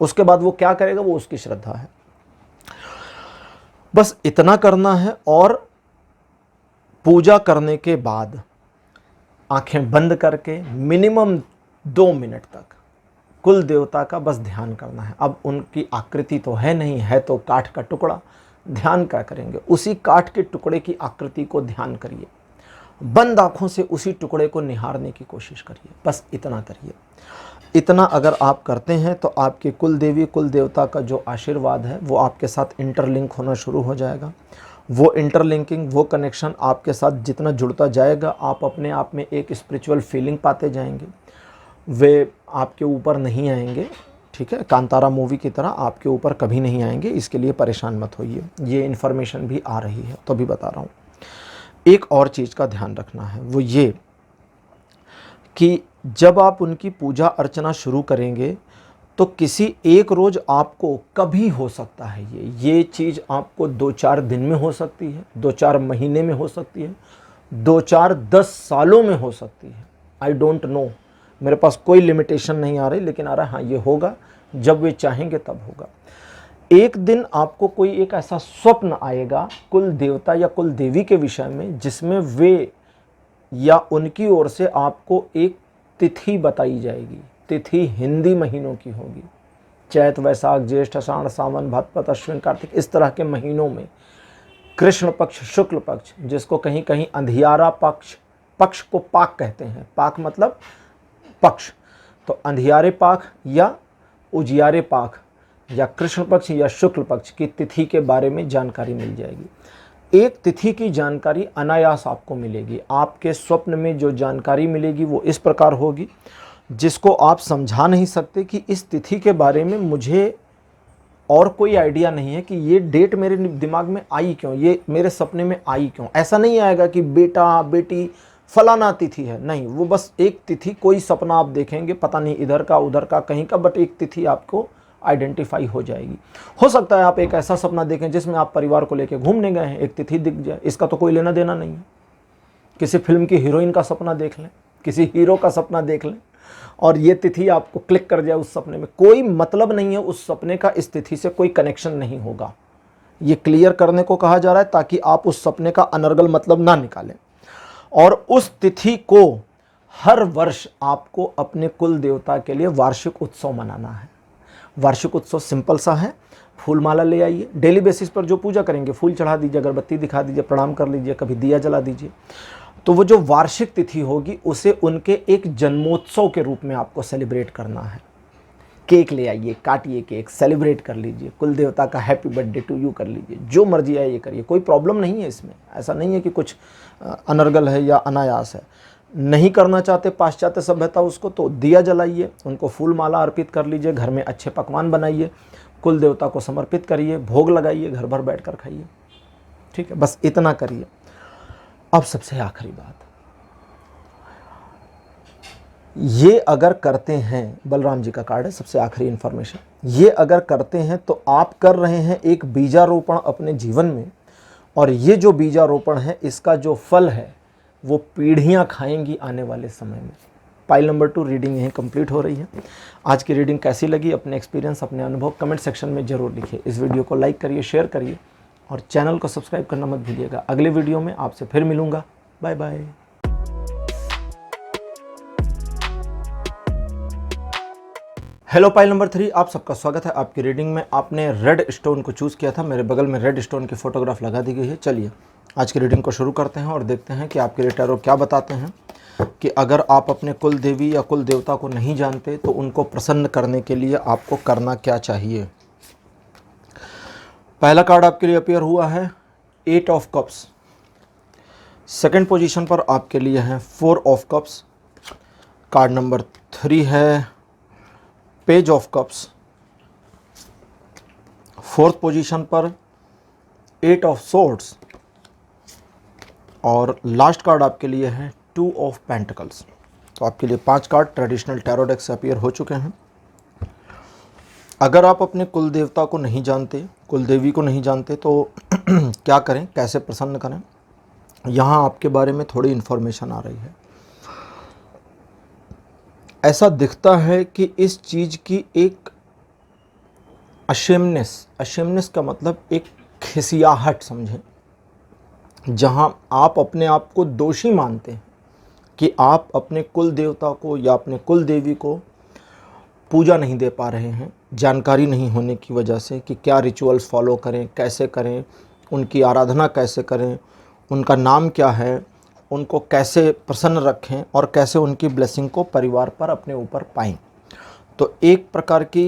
उसके बाद वो क्या करेगा वो उसकी श्रद्धा है। बस इतना करना है, और पूजा करने के बाद आंखें बंद करके मिनिमम 2 मिनट तक कुल देवता का बस ध्यान करना है। अब उनकी आकृति तो है नहीं, है तो काठ का टुकड़ा, ध्यान क्या करेंगे, उसी काठ के टुकड़े की आकृति को ध्यान करिए, बंद आंखों से उसी टुकड़े को निहारने की कोशिश करिए, बस इतना करिए। इतना अगर आप करते हैं तो आपके कुल देवी कुल देवता का जो आशीर्वाद है वो आपके साथ इंटरलिंक होना शुरू हो जाएगा। वो इंटरलिंकिंग, वो कनेक्शन आपके साथ जितना जुड़ता जाएगा, आप अपने आप में एक स्पिरिचुअल फीलिंग पाते जाएंगे। वे आपके ऊपर नहीं आएंगे, ठीक है, कांतारा मूवी की तरह आपके ऊपर कभी नहीं आएंगे, इसके लिए परेशान मत होइए। ये इन्फॉर्मेशन भी आ रही है तो भी बता रहा हूँ। एक और चीज़ का ध्यान रखना है, वो ये कि जब आप उनकी पूजा अर्चना शुरू करेंगे तो किसी एक रोज़ आपको, कभी हो सकता है ये चीज़ आपको 2-4 दिन में हो सकती है, 2-4 महीने में हो सकती है, 2-4 10 सालों में हो सकती है। आई डोंट नो, मेरे पास कोई लिमिटेशन नहीं आ रही, लेकिन आ रहा है हाँ ये होगा, जब वे चाहेंगे तब होगा। एक दिन आपको कोई एक ऐसा स्वप्न आएगा कुल देवता या कुल देवी के विषय में, जिसमें वे या उनकी ओर से आपको एक तिथि बताई जाएगी। तिथि हिंदी महीनों की होगी, चैत वैशाख ज्येष्ठ आषाढ़ सावन भाद्रपद अश्विन कार्तिक, इस तरह के महीनों में कृष्ण पक्ष शुक्ल पक्ष, जिसको कहीं कहीं अंधियारा पक्ष, पक्ष को पाक कहते हैं, पाक मतलब पक्ष, तो अंधियारे पाक या उजियारे पाक या कृष्ण पक्ष या शुक्ल पक्ष की तिथि के बारे में जानकारी मिल जाएगी। एक तिथि की जानकारी अनायास आपको मिलेगी। आपके स्वप्न में जो जानकारी मिलेगी वो इस प्रकार होगी जिसको आप समझा नहीं सकते कि इस तिथि के बारे में मुझे और कोई आइडिया नहीं है कि ये डेट मेरे दिमाग में आई क्यों, ये मेरे सपने में आई क्यों। ऐसा नहीं आएगा कि बेटा बेटी फलाना तिथि है, नहीं, वो बस एक तिथि, कोई सपना आप देखेंगे, पता नहीं इधर का उधर का कहीं का, बट एक तिथि आपको आइडेंटिफाई हो जाएगी। हो सकता है आप एक ऐसा सपना देखें जिसमें आप परिवार को लेकर घूमने गए हैं, एक तिथि दिख जाए, इसका तो कोई लेना देना नहीं है। किसी फिल्म की हीरोइन का सपना देख लें, किसी हीरो का सपना देख लें और ये तिथि आपको क्लिक कर जाए उस सपने में, कोई मतलब नहीं है उस सपने का, इस तिथि से कोई कनेक्शन नहीं होगा। ये क्लियर करने को कहा जा रहा है ताकि आप उस सपने का अनर्गल मतलब ना निकालें। और उस तिथि को हर वर्ष आपको अपने कुल देवता के लिए वार्षिक उत्सव मनाना है। वार्षिक उत्सव सिंपल सा है, फूल माला ले आइए, डेली बेसिस पर जो पूजा करेंगे फूल चढ़ा दीजिए, अगरबत्ती दिखा दीजिए, प्रणाम कर लीजिए, कभी दिया जला दीजिए। तो वो जो वार्षिक तिथि होगी उसे उनके एक जन्मोत्सव के रूप में आपको सेलिब्रेट करना है। केक ले आइए, काटिए केक, सेलिब्रेट कर लीजिए, कुल देवता का हैप्पी बर्थडे टू यू कर लीजिए, जो मर्जी है ये करिए, कोई प्रॉब्लम नहीं है इसमें। ऐसा नहीं है कि कुछ अनर्गल है या अनायास है। नहीं करना चाहते पाश्चात्य सभ्यता उसको, तो दिया जलाइए, उनको फूल माला अर्पित कर लीजिए, घर में अच्छे पकवान बनाइए, कुल देवता को समर्पित करिए, भोग लगाइए, घर भर बैठ कर खाइए। ठीक है, बस इतना करिए। अब सबसे आखिरी बात, ये अगर करते हैं, बलराम जी का कार्ड है, सबसे आखिरी इंफॉर्मेशन, ये अगर करते हैं तो आप कर रहे हैं एक बीजारोपण अपने जीवन में, और ये जो बीजारोपण है इसका जो फल है वो पीढ़ियां खाएंगी आने वाले समय में। पाइल नंबर 2 रीडिंग यहीं कंप्लीट हो रही है। आज की रीडिंग कैसी लगी, अपने एक्सपीरियंस, अपने अनुभव कमेंट सेक्शन में ज़रूर लिखिए। इस वीडियो को लाइक करिए, शेयर करिए और चैनल को सब्सक्राइब करना मत भूलिएगा। अगले वीडियो में आपसे फिर मिलूँगा। Bye bye. Hello pile number 3, आप सबका स्वागत है आपकी रीडिंग में। आपने रेड स्टोन को चूज़ किया था, मेरे बगल में रेड स्टोन की फोटोग्राफ लगा दी गई है। चलिए आज की रीडिंग को शुरू करते हैं और देखते हैं कि आपके लिए टैरो क्या बताते हैं कि अगर आप अपने कुल देवी या कुल देवता को नहीं जानते तो उनको प्रसन्न करने के लिए आपको करना क्या चाहिए। पहला कार्ड आपके लिए अपीयर हुआ है 8 ऑफ कप्स। सेकंड पोजीशन पर आपके लिए है 4 ऑफ कप्स। कार्ड नंबर 3 है page of cups. Fourth position पर 8 ऑफ सोर्ड्स और लास्ट कार्ड आपके लिए है 2 ऑफ पेंटिकल्स। तो आपके लिए 5 कार्ड ट्रेडिशनल टैरो डेक से अपीयर हो चुके हैं। अगर आप अपने कुल देवता को नहीं जानते, कुल देवी को नहीं जानते तो क्या करें, कैसे प्रसन्न करें, यहाँ आपके बारे में थोड़ी इन्फॉर्मेशन आ रही है। ऐसा दिखता है कि इस चीज़ की एक अशेमनेस का मतलब एक खिसियाहट समझें, जहां आप अपने आप को दोषी मानते हैं कि आप अपने कुल देवता को या अपने कुल देवी को पूजा नहीं दे पा रहे हैं, जानकारी नहीं होने की वजह से कि क्या रिचुअल्स फॉलो करें, कैसे करें, उनकी आराधना कैसे करें, उनका नाम क्या है, उनको कैसे प्रसन्न रखें और कैसे उनकी ब्लेसिंग को परिवार पर अपने ऊपर पाएं। तो एक प्रकार की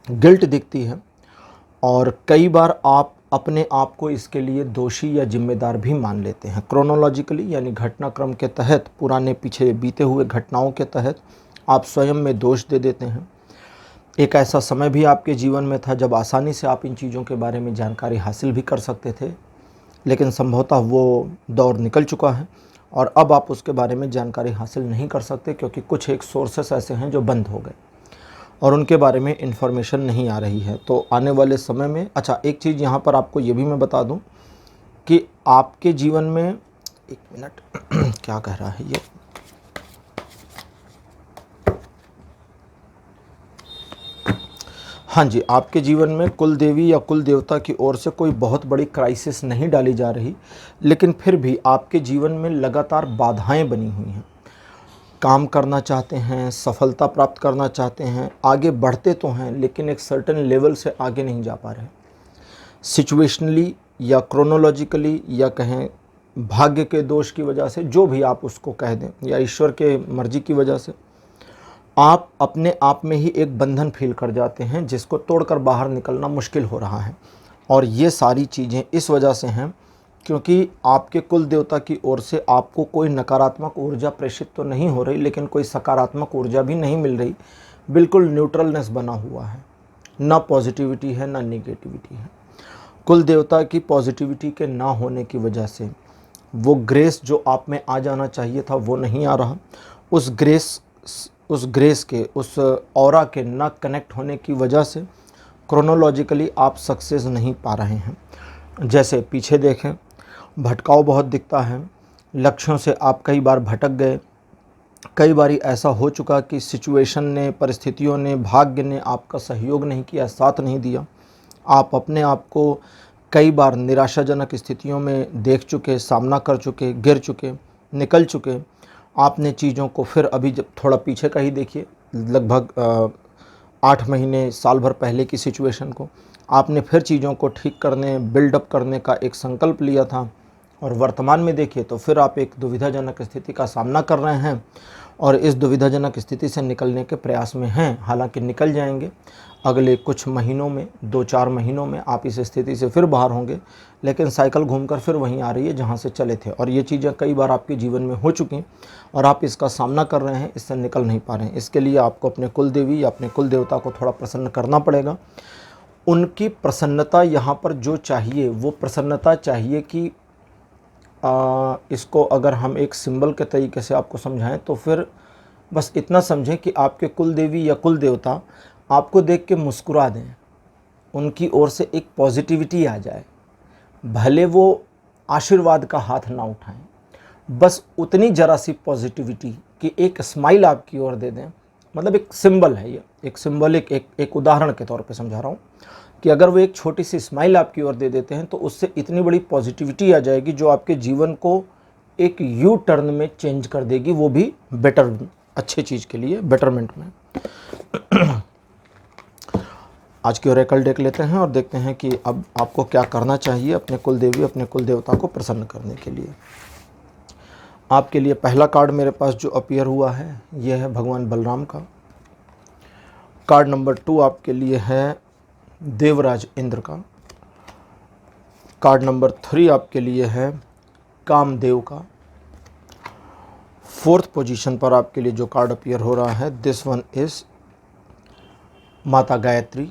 गिल्ट दिखती है और कई बार आप अपने आप को इसके लिए दोषी या जिम्मेदार भी मान लेते हैं। क्रोनोलॉजिकली यानी घटनाक्रम के तहत, पुराने पीछे बीते हुए घटनाओं के तहत आप स्वयं में दोष दे देते हैं। एक ऐसा समय भी आपके जीवन में था जब आसानी से आप इन चीज़ों के बारे में जानकारी हासिल भी कर सकते थे, लेकिन संभवतः वो दौर निकल चुका है और अब आप उसके बारे में जानकारी हासिल नहीं कर सकते, क्योंकि कुछ एक सोर्सेस ऐसे हैं जो बंद हो गए और उनके बारे में इन्फॉर्मेशन नहीं आ रही है। तो आने वाले समय में, अच्छा एक चीज़ यहाँ पर आपको ये भी मैं बता दूँ कि आपके जीवन में, एक मिनट क्या कह रहा है ये, हाँ जी, आपके जीवन में कुल देवी या कुल देवता की ओर से कोई बहुत बड़ी क्राइसिस नहीं डाली जा रही, लेकिन फिर भी आपके जीवन में लगातार बाधाएं बनी हुई हैं। काम करना चाहते हैं, सफलता प्राप्त करना चाहते हैं, आगे बढ़ते तो हैं लेकिन एक सर्टेन लेवल से आगे नहीं जा पा रहे। सिचुएशनली या क्रोनोलॉजिकली या कहें भाग्य के दोष की वजह से, जो भी आप उसको कह दें, या ईश्वर के मर्जी की वजह से, आप अपने आप में ही एक बंधन फील कर जाते हैं जिसको तोड़कर बाहर निकलना मुश्किल हो रहा है। और ये सारी चीज़ें इस वजह से हैं क्योंकि आपके कुल देवता की ओर से आपको कोई नकारात्मक ऊर्जा प्रेषित तो नहीं हो रही, लेकिन कोई सकारात्मक ऊर्जा भी नहीं मिल रही। बिल्कुल न्यूट्रलनेस बना हुआ है, ना पॉजिटिविटी है ना नेगेटिविटी है। कुल देवता की पॉजिटिविटी के ना होने की वजह से वो ग्रेस जो आप में आ जाना चाहिए था वो नहीं आ रहा। उस ग्रेस के, उस ऑरा के ना कनेक्ट होने की वजह से क्रोनोलॉजिकली आप सक्सेस नहीं पा रहे हैं। जैसे पीछे देखें, भटकाव बहुत दिखता है, लक्ष्यों से आप कई बार भटक गए। कई बार ऐसा हो चुका कि सिचुएशन ने, परिस्थितियों ने, भाग्य ने आपका सहयोग नहीं किया, साथ नहीं दिया। आप अपने आप को कई बार निराशाजनक स्थितियों में देख चुके, सामना कर चुके, गिर चुके, निकल चुके। आपने चीज़ों को फिर, अभी जब थोड़ा पीछे का ही देखिए, लगभग 8 महीने, साल भर पहले की सिचुएशन को, आपने फिर चीज़ों को ठीक करने, बिल्डअप करने का एक संकल्प लिया था और वर्तमान में देखिए तो फिर आप एक दुविधाजनक स्थिति का सामना कर रहे हैं और इस दुविधाजनक स्थिति से निकलने के प्रयास में हैं। हालांकि निकल जाएंगे, अगले कुछ महीनों में, 2-4 महीनों में आप इस स्थिति से फिर बाहर होंगे, लेकिन साइकिल घूमकर फिर वहीं आ रही है जहां से चले थे। और ये चीज़ें कई बार आपके जीवन में हो चुकी और आप इसका सामना कर रहे हैं, इससे निकल नहीं पा रहे हैं। इसके लिए आपको अपने कुल देवी या अपने कुल देवता को थोड़ा प्रसन्न करना पड़ेगा। उनकी प्रसन्नता यहाँ पर जो चाहिए वो प्रसन्नता चाहिए कि इसको अगर हम एक सिंबल के तरीके से आपको समझाएं तो फिर बस इतना समझें कि आपके कुल देवी या कुल देवता आपको देख के मुस्कुरा दें, उनकी ओर से एक पॉजिटिविटी आ जाए। भले वो आशीर्वाद का हाथ ना उठाएं, बस उतनी जरा सी पॉजिटिविटी कि एक स्माइल आपकी ओर दे दें। मतलब एक सिंबल है ये, एक सिंबलिक एक उदाहरण के तौर पे समझा रहा हूँ कि अगर वो एक छोटी सी स्माइल आपकी ओर दे देते हैं तो उससे इतनी बड़ी पॉजिटिविटी आ जाएगी जो आपके जीवन को एक यू टर्न में चेंज कर देगी, वो भी बेटर, अच्छे चीज़ के लिए, बेटरमेंट में। आज की ओरेकल डेक लेते हैं और देखते हैं कि अब आपको क्या करना चाहिए अपने कुल देवी, अपने कुल देवता को प्रसन्न करने के लिए। आपके लिए पहला कार्ड मेरे पास जो अपीयर हुआ है यह है भगवान बलराम का। कार्ड नंबर 2 आपके लिए है देवराज इंद्र का। कार्ड नंबर 3 आपके लिए है कामदेव का। 4th पोजीशन पर आपके लिए जो कार्ड अपीयर हो रहा है, दिस वन इज माता गायत्री।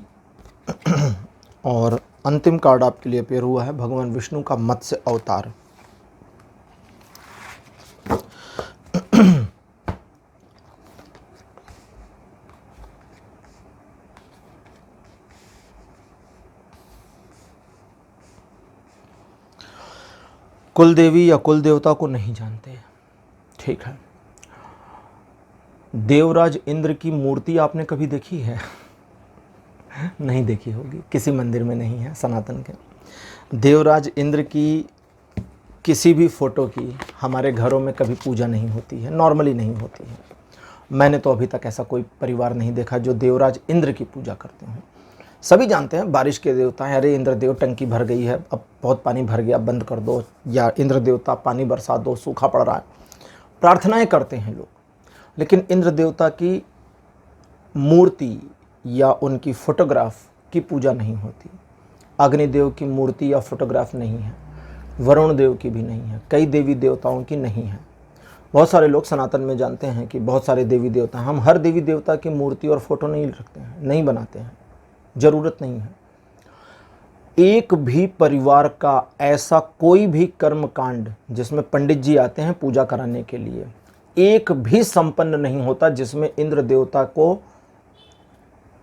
और अंतिम कार्ड आपके लिए अपीयर हुआ है भगवान विष्णु का मत्स्य अवतार। कुल देवी या कुल देवता को नहीं जानते, ठीक है। देवराज इंद्र की मूर्ति आपने कभी देखी है? नहीं देखी होगी, किसी मंदिर में नहीं है सनातन के। देवराज इंद्र की किसी भी फ़ोटो की हमारे घरों में कभी पूजा नहीं होती है, नॉर्मली नहीं होती है। मैंने तो अभी तक ऐसा कोई परिवार नहीं देखा जो देवराज इंद्र की पूजा करते हैं। सभी जानते हैं बारिश के देवता हैं, अरे इंद्र देव टंकी भर गई है, अब बहुत पानी भर गया, बंद कर दो, या इंद्र देवता पानी बरसा दो, सूखा पड़ रहा है, प्रार्थनाएं करते हैं लोग। लेकिन इंद्र देवता की मूर्ति या उनकी फोटोग्राफ की पूजा नहीं होती। अग्निदेव की मूर्ति या फोटोग्राफ नहीं है, वरुण देव की भी नहीं है, कई देवी देवताओं की नहीं है। बहुत सारे लोग सनातन में जानते हैं कि बहुत सारे देवी देवता हैं। हम हर देवी देवता की मूर्ति और फोटो नहीं रखते हैं, नहीं बनाते हैं, ज़रूरत नहीं है। एक भी परिवार का ऐसा कोई भी कर्म कांड जिसमें पंडित जी आते हैं पूजा कराने के लिए, एक भी संपन्न नहीं होता जिसमें इंद्र देवता को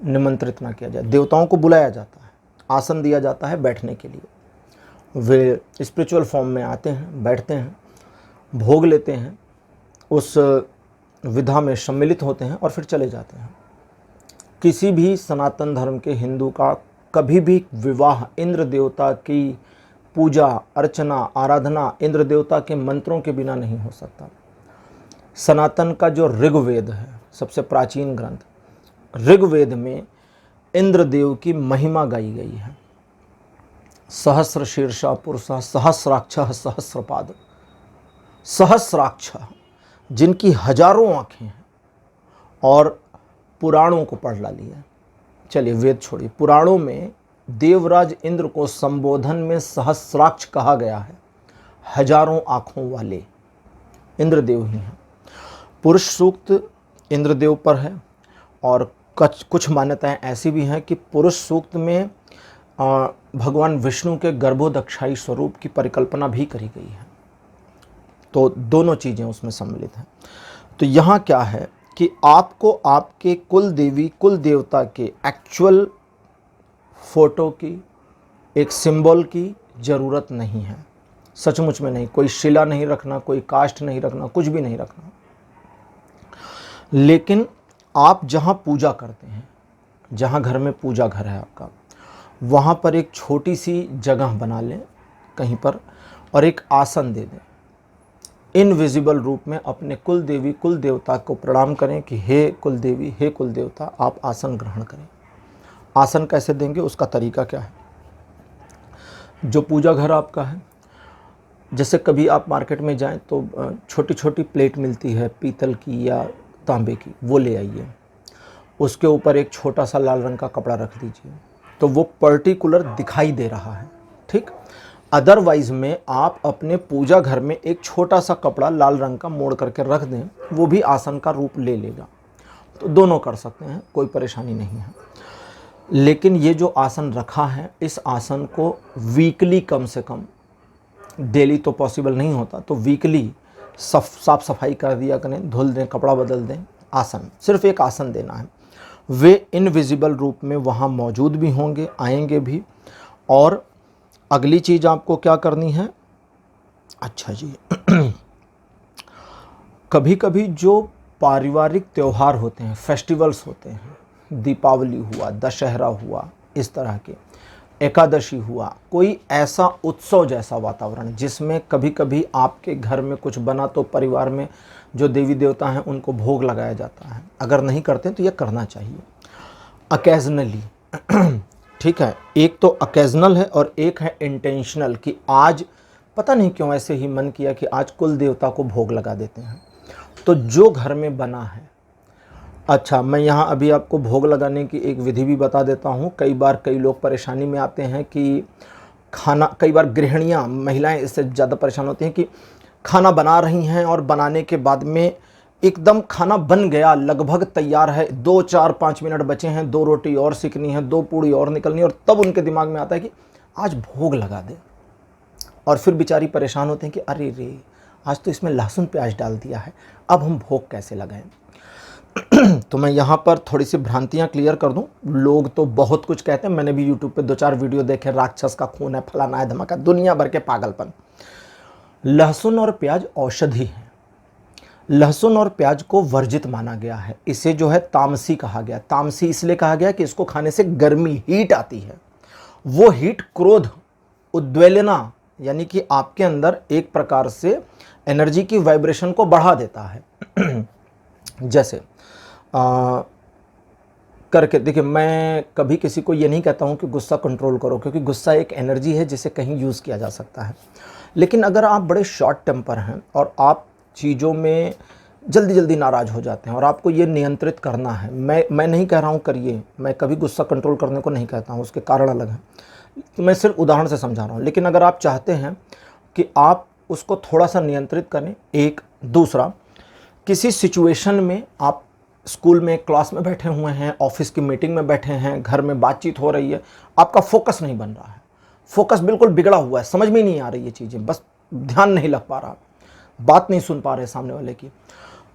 निमंत्रित ना किया जाए। देवताओं को बुलाया जाता है, आसन दिया जाता है बैठने के लिए, वे स्पिरिचुअल फॉर्म में आते हैं, बैठते हैं, भोग लेते हैं, उस विधा में सम्मिलित होते हैं और फिर चले जाते हैं। किसी भी सनातन धर्म के हिंदू का कभी भी विवाह इंद्र देवता की पूजा अर्चना आराधना इंद्र देवता के मंत्रों के बिना नहीं हो सकता। सनातन का जो ऋग्वेद है, सबसे प्राचीन ग्रंथ, ऋग्वेद में इंद्र देव की महिमा गाई गई है। सहस्र शीर्षा पुरुष सहस्राक्ष सहस्रपाद, सहस्राक्ष जिनकी हजारों आंखें हैं, और पुराणों को पढ़ डालिए। चलिए वेद छोड़िए, पुराणों में देवराज इंद्र को संबोधन में सहस्राक्ष कहा गया है। हजारों आंखों वाले इंद्रदेव ही हैं। पुरुष सूक्त इंद्रदेव पर है और कुछ मान्यताएं ऐसी भी हैं कि पुरुष सूक्त में भगवान विष्णु के गर्भोदक्षाई स्वरूप की परिकल्पना भी करी गई है। तो दोनों चीज़ें उसमें सम्मिलित हैं। तो यहाँ क्या है कि आपको आपके कुल देवी कुल देवता के एक्चुअल फोटो की, एक सिंबल की ज़रूरत नहीं है, सचमुच में नहीं। कोई शिला नहीं रखना, कोई काष्ठ नहीं रखना, कुछ भी नहीं रखना। लेकिन आप जहाँ पूजा करते हैं, जहाँ घर में पूजा घर है आपका, वहाँ पर एक छोटी सी जगह बना लें कहीं पर और एक आसन दे दें। इनविजिबल रूप में अपने कुल देवी कुल देवता को प्रणाम करें कि हे कुल देवी हे कुल देवता, आप आसन ग्रहण करें। आसन कैसे देंगे, उसका तरीका क्या है। जो पूजा घर आपका है जैसे कभी आप मार्केट में जाएं तो छोटी छोटी प्लेट मिलती है पीतल की या तांबे की, वो ले आइए, उसके ऊपर एक छोटा सा लाल रंग का कपड़ा रख दीजिए, तो वो पर्टिकुलर दिखाई दे रहा है, ठीक। अदरवाइज में आप अपने पूजा घर में एक छोटा सा कपड़ा लाल रंग का मोड़ करके रख दें, वो भी आसन का रूप ले लेगा। तो दोनों कर सकते हैं, कोई परेशानी नहीं है। लेकिन ये जो आसन रखा है, इस आसन को वीकली, कम से कम, डेली तो पॉसिबल नहीं होता, तो वीकली साफ सफाई कर दिया करें, धुल दें, कपड़ा बदल दें। आसन, सिर्फ एक आसन देना है। वे इनविजिबल रूप में वहाँ मौजूद भी होंगे, आएंगे भी। और अगली चीज़ आपको क्या करनी है, अच्छा जी कभी कभी जो पारिवारिक त्यौहार होते हैं, फेस्टिवल्स होते हैं, दीपावली हुआ, दशहरा हुआ, इस तरह के, एकादशी हुआ, कोई ऐसा उत्सव जैसा वातावरण जिसमें कभी कभी आपके घर में कुछ बना तो परिवार में जो देवी देवता हैं उनको भोग लगाया जाता है। अगर नहीं करते तो ये करना चाहिए अकेजनली ठीक है। एक तो अकेजनल है और एक है इंटेंशनल, कि आज पता नहीं क्यों ऐसे ही मन किया कि आज कुल देवता को भोग लगा देते हैं। तो जो घर में बना है, अच्छा मैं यहाँ अभी आपको भोग लगाने की एक विधि भी बता देता हूँ। कई बार कई लोग परेशानी में आते हैं कि खाना, कई बार गृहिणियाँ, महिलाएं इससे ज़्यादा परेशान होती हैं कि खाना बना रही हैं और बनाने के बाद में एकदम खाना बन गया, लगभग तैयार है, 2 4 5 मिनट बचे हैं, 2 रोटी और सिकनी है, 2 पूड़ी और निकलनी है, और तब उनके दिमाग में आता है कि आज भोग लगा दे। और फिर बेचारी परेशान होते हैं कि अरे रे, आज तो इसमें लहसुन प्याज डाल दिया है, अब हम भोग कैसे लगाएं। तो मैं यहाँ पर थोड़ी सी भ्रांतियाँ क्लियर कर दूँ। लोग तो बहुत कुछ कहते हैं, मैंने भी यूट्यूब पे 2 4 वीडियो देखे, राक्षस का खून है, फलाना है, धमाका, दुनिया भर के पागलपन। लहसुन और प्याज औषधि है। लहसुन और प्याज को वर्जित माना गया है। इसे जो है तामसी कहा गया। तामसी इसलिए कहा गया कि इसको खाने से गर्मी, हीट आती है। वो हीट क्रोध, उद्वेलना, यानी कि आपके अंदर एक प्रकार से एनर्जी की वाइब्रेशन को बढ़ा देता है। जैसे करके देखिए, मैं कभी किसी को ये नहीं कहता हूँ कि गुस्सा कंट्रोल करो, क्योंकि गुस्सा एक एनर्जी है जिसे कहीं यूज़ किया जा सकता है। लेकिन अगर आप बड़े शॉर्ट टेम्पर हैं और आप चीज़ों में जल्दी जल्दी नाराज़ हो जाते हैं और आपको ये नियंत्रित करना है, मैं नहीं कह रहा हूँ करिए, मैं कभी गुस्सा कंट्रोल करने को नहीं कहता हूँ, उसके कारण अलग हैं, तो मैं सिर्फ उदाहरण से समझा रहा हूँ। लेकिन अगर आप चाहते हैं कि आप उसको थोड़ा सा नियंत्रित करें, एक दूसरा, किसी सिचुएशन में आप स्कूल में क्लास में बैठे हुए हैं, ऑफिस की मीटिंग में बैठे हैं, घर में बातचीत हो रही है, आपका फोकस नहीं बन रहा है, फोकस बिल्कुल बिगड़ा हुआ है, समझ में नहीं आ रही ये चीज़ें, बस ध्यान नहीं लग पा रहा, बात नहीं सुन पा रहे सामने वाले की,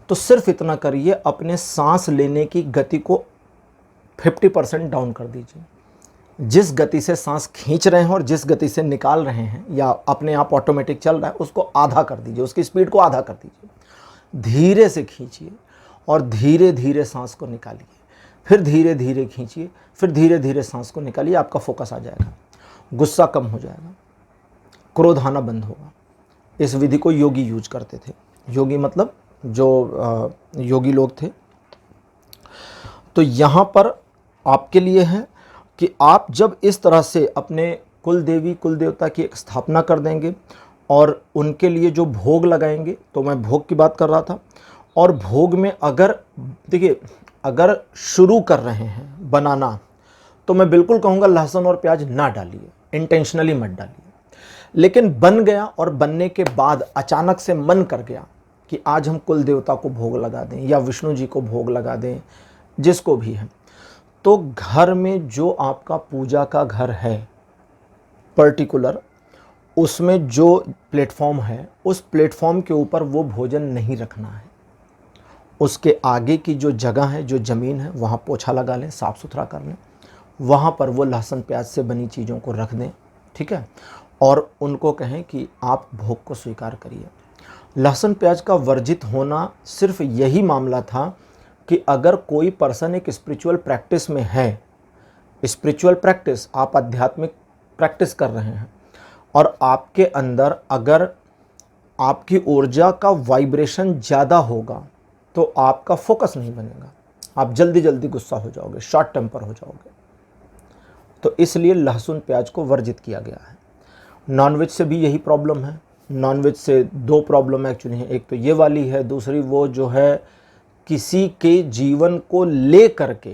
तो सिर्फ इतना करिए, अपने सांस लेने की गति को 50% डाउन कर दीजिए। जिस गति से सांस खींच रहे हैं और जिस गति से निकाल रहे हैं या अपने आप ऑटोमेटिक चल रहा है, उसको आधा कर दीजिए, उसकी स्पीड को आधा कर दीजिए। धीरे से खींचिए और धीरे धीरे सांस को निकालिए, फिर धीरे धीरे खींचिए, फिर धीरे धीरे सांस को निकालिए। आपका फोकस आ जाएगा, गुस्सा कम हो जाएगा, क्रोध आना बंद होगा। इस विधि को योगी यूज करते थे। योगी मतलब जो योगी लोग थे। तो यहाँ पर आपके लिए है कि आप जब इस तरह से अपने कुल देवी कुल देवता की एक स्थापना कर देंगे और उनके लिए जो भोग लगाएंगे, तो मैं भोग की बात कर रहा था, और भोग में अगर देखिए, अगर शुरू कर रहे हैं बनाना, तो मैं बिल्कुल कहूँगा लहसुन और प्याज ना डालिए, इंटेंशनली मत डालिए। लेकिन बन गया और बनने के बाद अचानक से मन कर गया कि आज हम कुल देवता को भोग लगा दें या विष्णु जी को भोग लगा दें, जिसको भी है, तो घर में जो आपका पूजा का घर है पर्टिकुलर, उसमें जो प्लेटफॉर्म है, उस प्लेटफॉर्म के ऊपर वो भोजन नहीं रखना है। उसके आगे की जो जगह है, जो ज़मीन है, वहाँ पोछा लगा लें, साफ़ सुथरा कर लें, वहाँ पर वो लहसुन प्याज से बनी चीज़ों को रख दें, ठीक है। और उनको कहें कि आप भोग को स्वीकार करिए। लहसुन प्याज का वर्जित होना सिर्फ यही मामला था कि अगर कोई पर्सन एक स्पिरिचुअल प्रैक्टिस में है, स्पिरिचुअल प्रैक्टिस, आप आध्यात्मिक प्रैक्टिस कर रहे हैं और आपके अंदर अगर आपकी ऊर्जा का वाइब्रेशन ज़्यादा होगा तो आपका फोकस नहीं बनेगा, आप जल्दी जल्दी गुस्सा हो जाओगे, शॉर्ट टेम्पर हो जाओगे। तो इसलिए लहसुन प्याज को वर्जित किया गया है। नॉनवेज से भी यही प्रॉब्लम है। नॉनवेज से दो प्रॉब्लम एक्चुअली हैं, एक तो ये वाली है, दूसरी वो जो है किसी के जीवन को ले करके,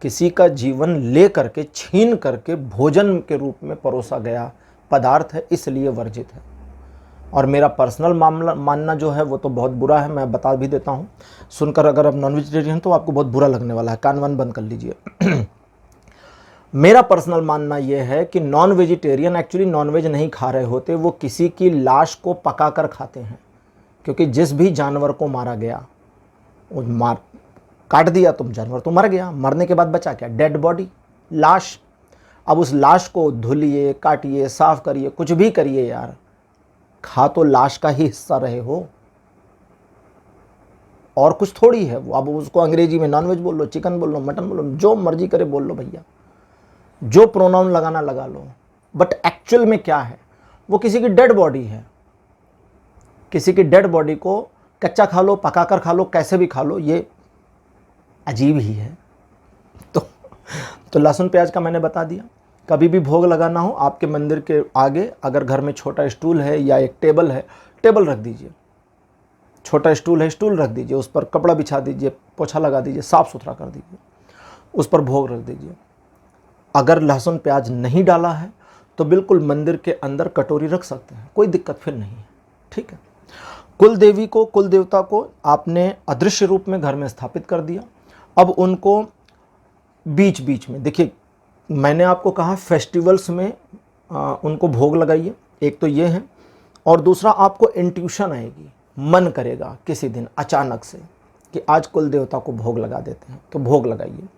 किसी का जीवन ले करके छीन करके भोजन के रूप में परोसा गया पदार्थ है, इसलिए वर्जित है। और मेरा पर्सनल मानना जो है वो तो बहुत बुरा है, मैं बता भी देता हूँ। सुनकर अगर आप नॉन वेजिटेरियन तो आपको बहुत बुरा लगने वाला है, कान वान बंद कर लीजिए। मेरा पर्सनल मानना यह है कि नॉन वेजिटेरियन एक्चुअली नॉनवेज नहीं खा रहे होते, वो किसी की लाश को पका कर खाते हैं। क्योंकि जिस भी जानवर को मारा गया, वो काट दिया तुम, जानवर तो मर गया, मरने के बाद बचा क्या? डेड बॉडी, लाश। अब उस लाश को धुलिए, काटिए, साफ करिए, कुछ भी करिए यार, खा तो लाश का ही हिस्सा रहे हो, और कुछ थोड़ी है वो। अब उसको अंग्रेजी में नॉनवेज बोल लो, चिकन बोल लो, मटन बोल लो, जो मर्जी करे बोल लो भैया, जो प्रोनाउन लगाना लगा लो। बट एक्चुअल में क्या है? वो किसी की डेड बॉडी है। किसी की डेड बॉडी को कच्चा खा लो, पका कर खा लो, कैसे भी खा लो, ये अजीब ही है। तो लहसुन प्याज का मैंने बता दिया। कभी भी भोग लगाना हो, आपके मंदिर के आगे अगर घर में छोटा स्टूल है या एक टेबल है, टेबल रख दीजिए। छोटा स्टूल है, स्टूल रख दीजिए, उस पर कपड़ा बिछा दीजिए, पोछा लगा दीजिए, साफ सुथरा कर दीजिए, उस पर भोग रख दीजिए। अगर लहसुन प्याज नहीं डाला है तो बिल्कुल मंदिर के अंदर कटोरी रख सकते हैं, कोई दिक्कत फिर नहीं है, ठीक है। कुल देवी को, कुल देवता को आपने अदृश्य रूप में घर में स्थापित कर दिया। अब उनको बीच बीच में, देखिए मैंने आपको कहा फेस्टिवल्स में उनको भोग लगाइए, एक तो ये है, और दूसरा आपको इंट्यूशन आएगी, मन करेगा किसी दिन अचानक से कि आज कुल देवता को भोग लगा देते हैं, तो भोग लगाइए।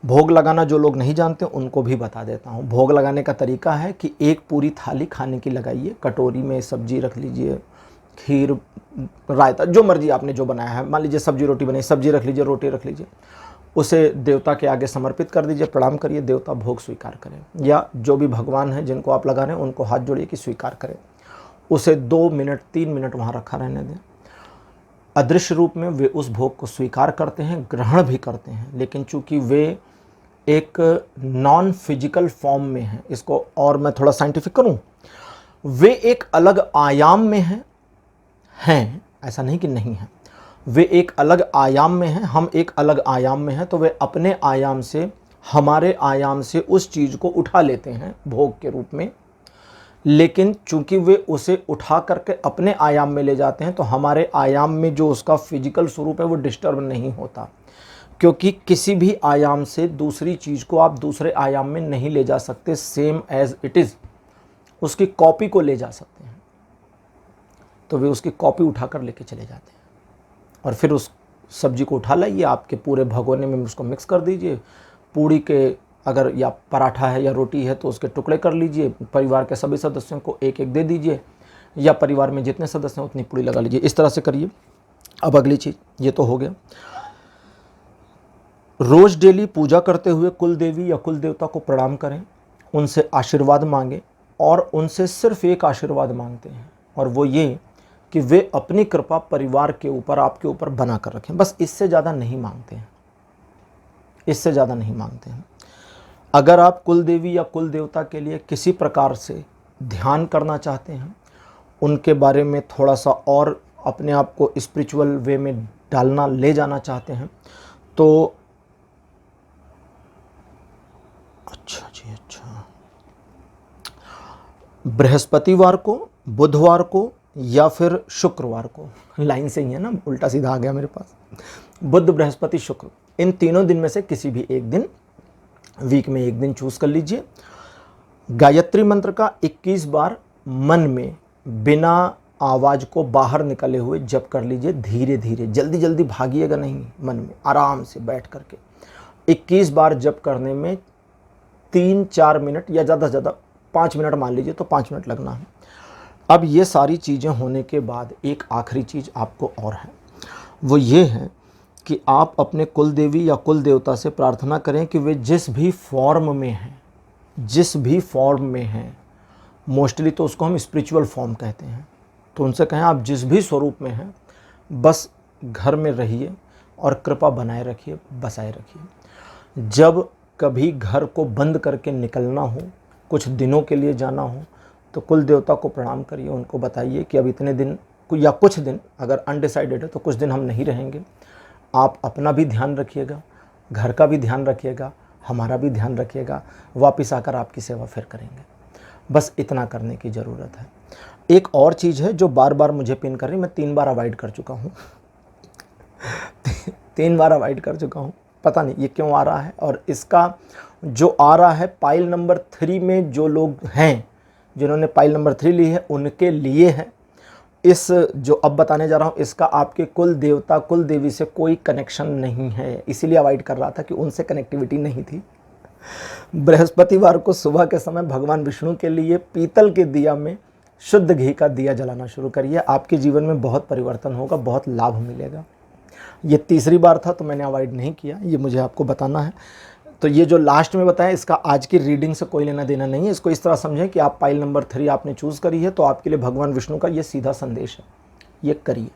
भोग लगाना जो लोग नहीं जानते उनको भी बता देता हूँ। भोग लगाने का तरीका है कि एक पूरी थाली खाने की लगाइए, कटोरी में सब्जी रख लीजिए, खीर, रायता, जो मर्जी आपने जो बनाया है, मान लीजिए सब्जी रोटी बनाई, सब्जी रख लीजिए, रोटी रख लीजिए, उसे देवता के आगे समर्पित कर दीजिए, प्रणाम करिए, देवता भोग स्वीकार करें। या जो भी भगवान हैं जिनको आप लगा रहे हैं उनको हाथ जोड़िए कि स्वीकार करें। उसे 2 मिनट 3 मिनट वहाँ रखा रहने दें। अदृश्य रूप में वे उस भोग को स्वीकार करते हैं, ग्रहण भी करते हैं, लेकिन चूंकि वे एक नॉन फिजिकल फॉर्म में हैं, इसको और मैं थोड़ा साइंटिफिक करूं, वे एक अलग आयाम में हैं, ऐसा नहीं कि नहीं है, वे एक अलग आयाम में हैं, हम एक अलग आयाम में हैं, तो वे अपने आयाम से, हमारे आयाम से उस चीज़ को उठा लेते हैं भोग के रूप में। लेकिन चूंकि वे उसे उठा करके अपने आयाम में ले जाते हैं, तो हमारे आयाम में जो उसका फिजिकल स्वरूप है वो डिस्टर्ब नहीं होता, क्योंकि किसी भी आयाम से दूसरी चीज़ को आप दूसरे आयाम में नहीं ले जा सकते, सेम एज इट इज़ उसकी कॉपी को ले जा सकते हैं। तो वे उसकी कॉपी उठाकर लेके चले जाते हैं, और फिर उस सब्जी को उठा लाइए, आपके पूरे भगोने में उसको मिक्स कर दीजिए, पूड़ी के, अगर या पराठा है या रोटी है तो उसके टुकड़े कर लीजिए, परिवार के सभी सदस्यों को एक एक दे दीजिए, या परिवार में जितने सदस्य हैं उतनी पूड़ी लगा लीजिए, इस तरह से करिए। अब अगली चीज़, ये तो हो गया। रोज़ डेली पूजा करते हुए कुल देवी या कुल देवता को प्रणाम करें, उनसे आशीर्वाद मांगें, और उनसे सिर्फ एक आशीर्वाद मांगते हैं, और वो ये कि वे अपनी कृपा परिवार के ऊपर, आपके ऊपर बना कर रखें। बस इससे ज़्यादा नहीं मांगते हैं, इससे ज़्यादा नहीं मांगते हैं। अगर आप कुल देवी या कुल देवता के लिए किसी प्रकार से ध्यान करना चाहते हैं, उनके बारे में थोड़ा सा और अपने आप को स्पिरिचुअल वे में डालना, ले जाना चाहते हैं, तो अच्छा जी, अच्छा, बृहस्पतिवार को, बुधवार को या फिर शुक्रवार को, लाइन से ही है ना, उल्टा सीधा आ गया मेरे पास, बुध, बृहस्पति, शुक्र, इन तीनों दिन में से किसी भी एक दिन, वीक में एक दिन चूज कर लीजिए। गायत्री मंत्र का 21 बार मन में बिना आवाज़ को बाहर निकले हुए जप कर लीजिए, धीरे धीरे, जल्दी जल्दी भागिएगा नहीं, मन में आराम से बैठ करके 21 बार जप करने में 3-4 मिनट या ज़्यादा से ज़्यादा 5 मिनट मान लीजिए, तो 5 मिनट लगना है। अब ये सारी चीज़ें होने के बाद एक आखिरी चीज़ आपको और है, वो ये है कि आप अपने कुल देवी या कुल देवता से प्रार्थना करें कि वे जिस भी फॉर्म में हैं, जिस भी फॉर्म में हैं, मोस्टली तो उसको हम स्पिरिचुअल फॉर्म कहते हैं, तो उनसे कहें आप जिस भी स्वरूप में हैं, बस घर में रहिए और कृपा बनाए रखिए, बसाए रखिए। जब कभी घर को बंद करके निकलना हो, कुछ दिनों के लिए जाना हो, तो कुल देवता को प्रणाम करिए, उनको बताइए कि अब इतने दिन या कुछ दिन, अगर अनडिसाइडेड है तो कुछ दिन हम नहीं रहेंगे, आप अपना भी ध्यान रखिएगा, घर का भी ध्यान रखिएगा, हमारा भी ध्यान रखिएगा, वापस आकर आपकी सेवा फिर करेंगे। बस इतना करने की ज़रूरत है। एक और चीज़ है जो बार बार मुझे पिन कर रही, मैं 3 बार अवॉइड कर चुका हूँ 3 बार अवॉइड कर चुका हूँ, पता नहीं ये क्यों आ रहा है। और इसका जो आ रहा है पाइल नंबर 3 में जो लोग हैं, जिन्होंने पाइल नंबर 3 ली है, उनके लिए है। इस जो अब बताने जा रहा हूँ, इसका आपके कुल देवता कुल देवी से कोई कनेक्शन नहीं है, इसीलिए अवॉइड कर रहा था कि उनसे कनेक्टिविटी नहीं थी। बृहस्पतिवार को सुबह के समय भगवान विष्णु के लिए पीतल के दिया में शुद्ध घी का दिया जलाना शुरू करिए, आपके जीवन में बहुत परिवर्तन होगा, बहुत लाभ मिलेगा। ये तीसरी बार था तो मैंने अवॉइड नहीं किया, ये मुझे आपको बताना है। तो ये जो लास्ट में बताया, इसका आज की रीडिंग से कोई लेना देना नहीं है। इसको इस तरह समझें कि आप पाइल नंबर 3 आपने चूज़ करी है, तो आपके लिए भगवान विष्णु का ये सीधा संदेश है, ये करिए।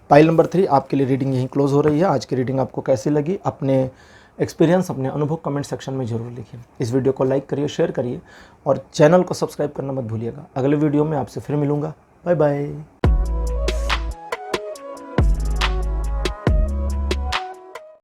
पाइल नंबर 3 आपके लिए रीडिंग यहीं क्लोज हो रही है। आज की रीडिंग आपको कैसी लगी, अपने एक्सपीरियंस, अपने अनुभव कमेंट सेक्शन में ज़रूर लिखिए। इस वीडियो को लाइक करिए, शेयर करिए और चैनल को सब्सक्राइब करना मत भूलिएगा। अगले वीडियो में आपसे फिर मिलूँगा। Bye bye.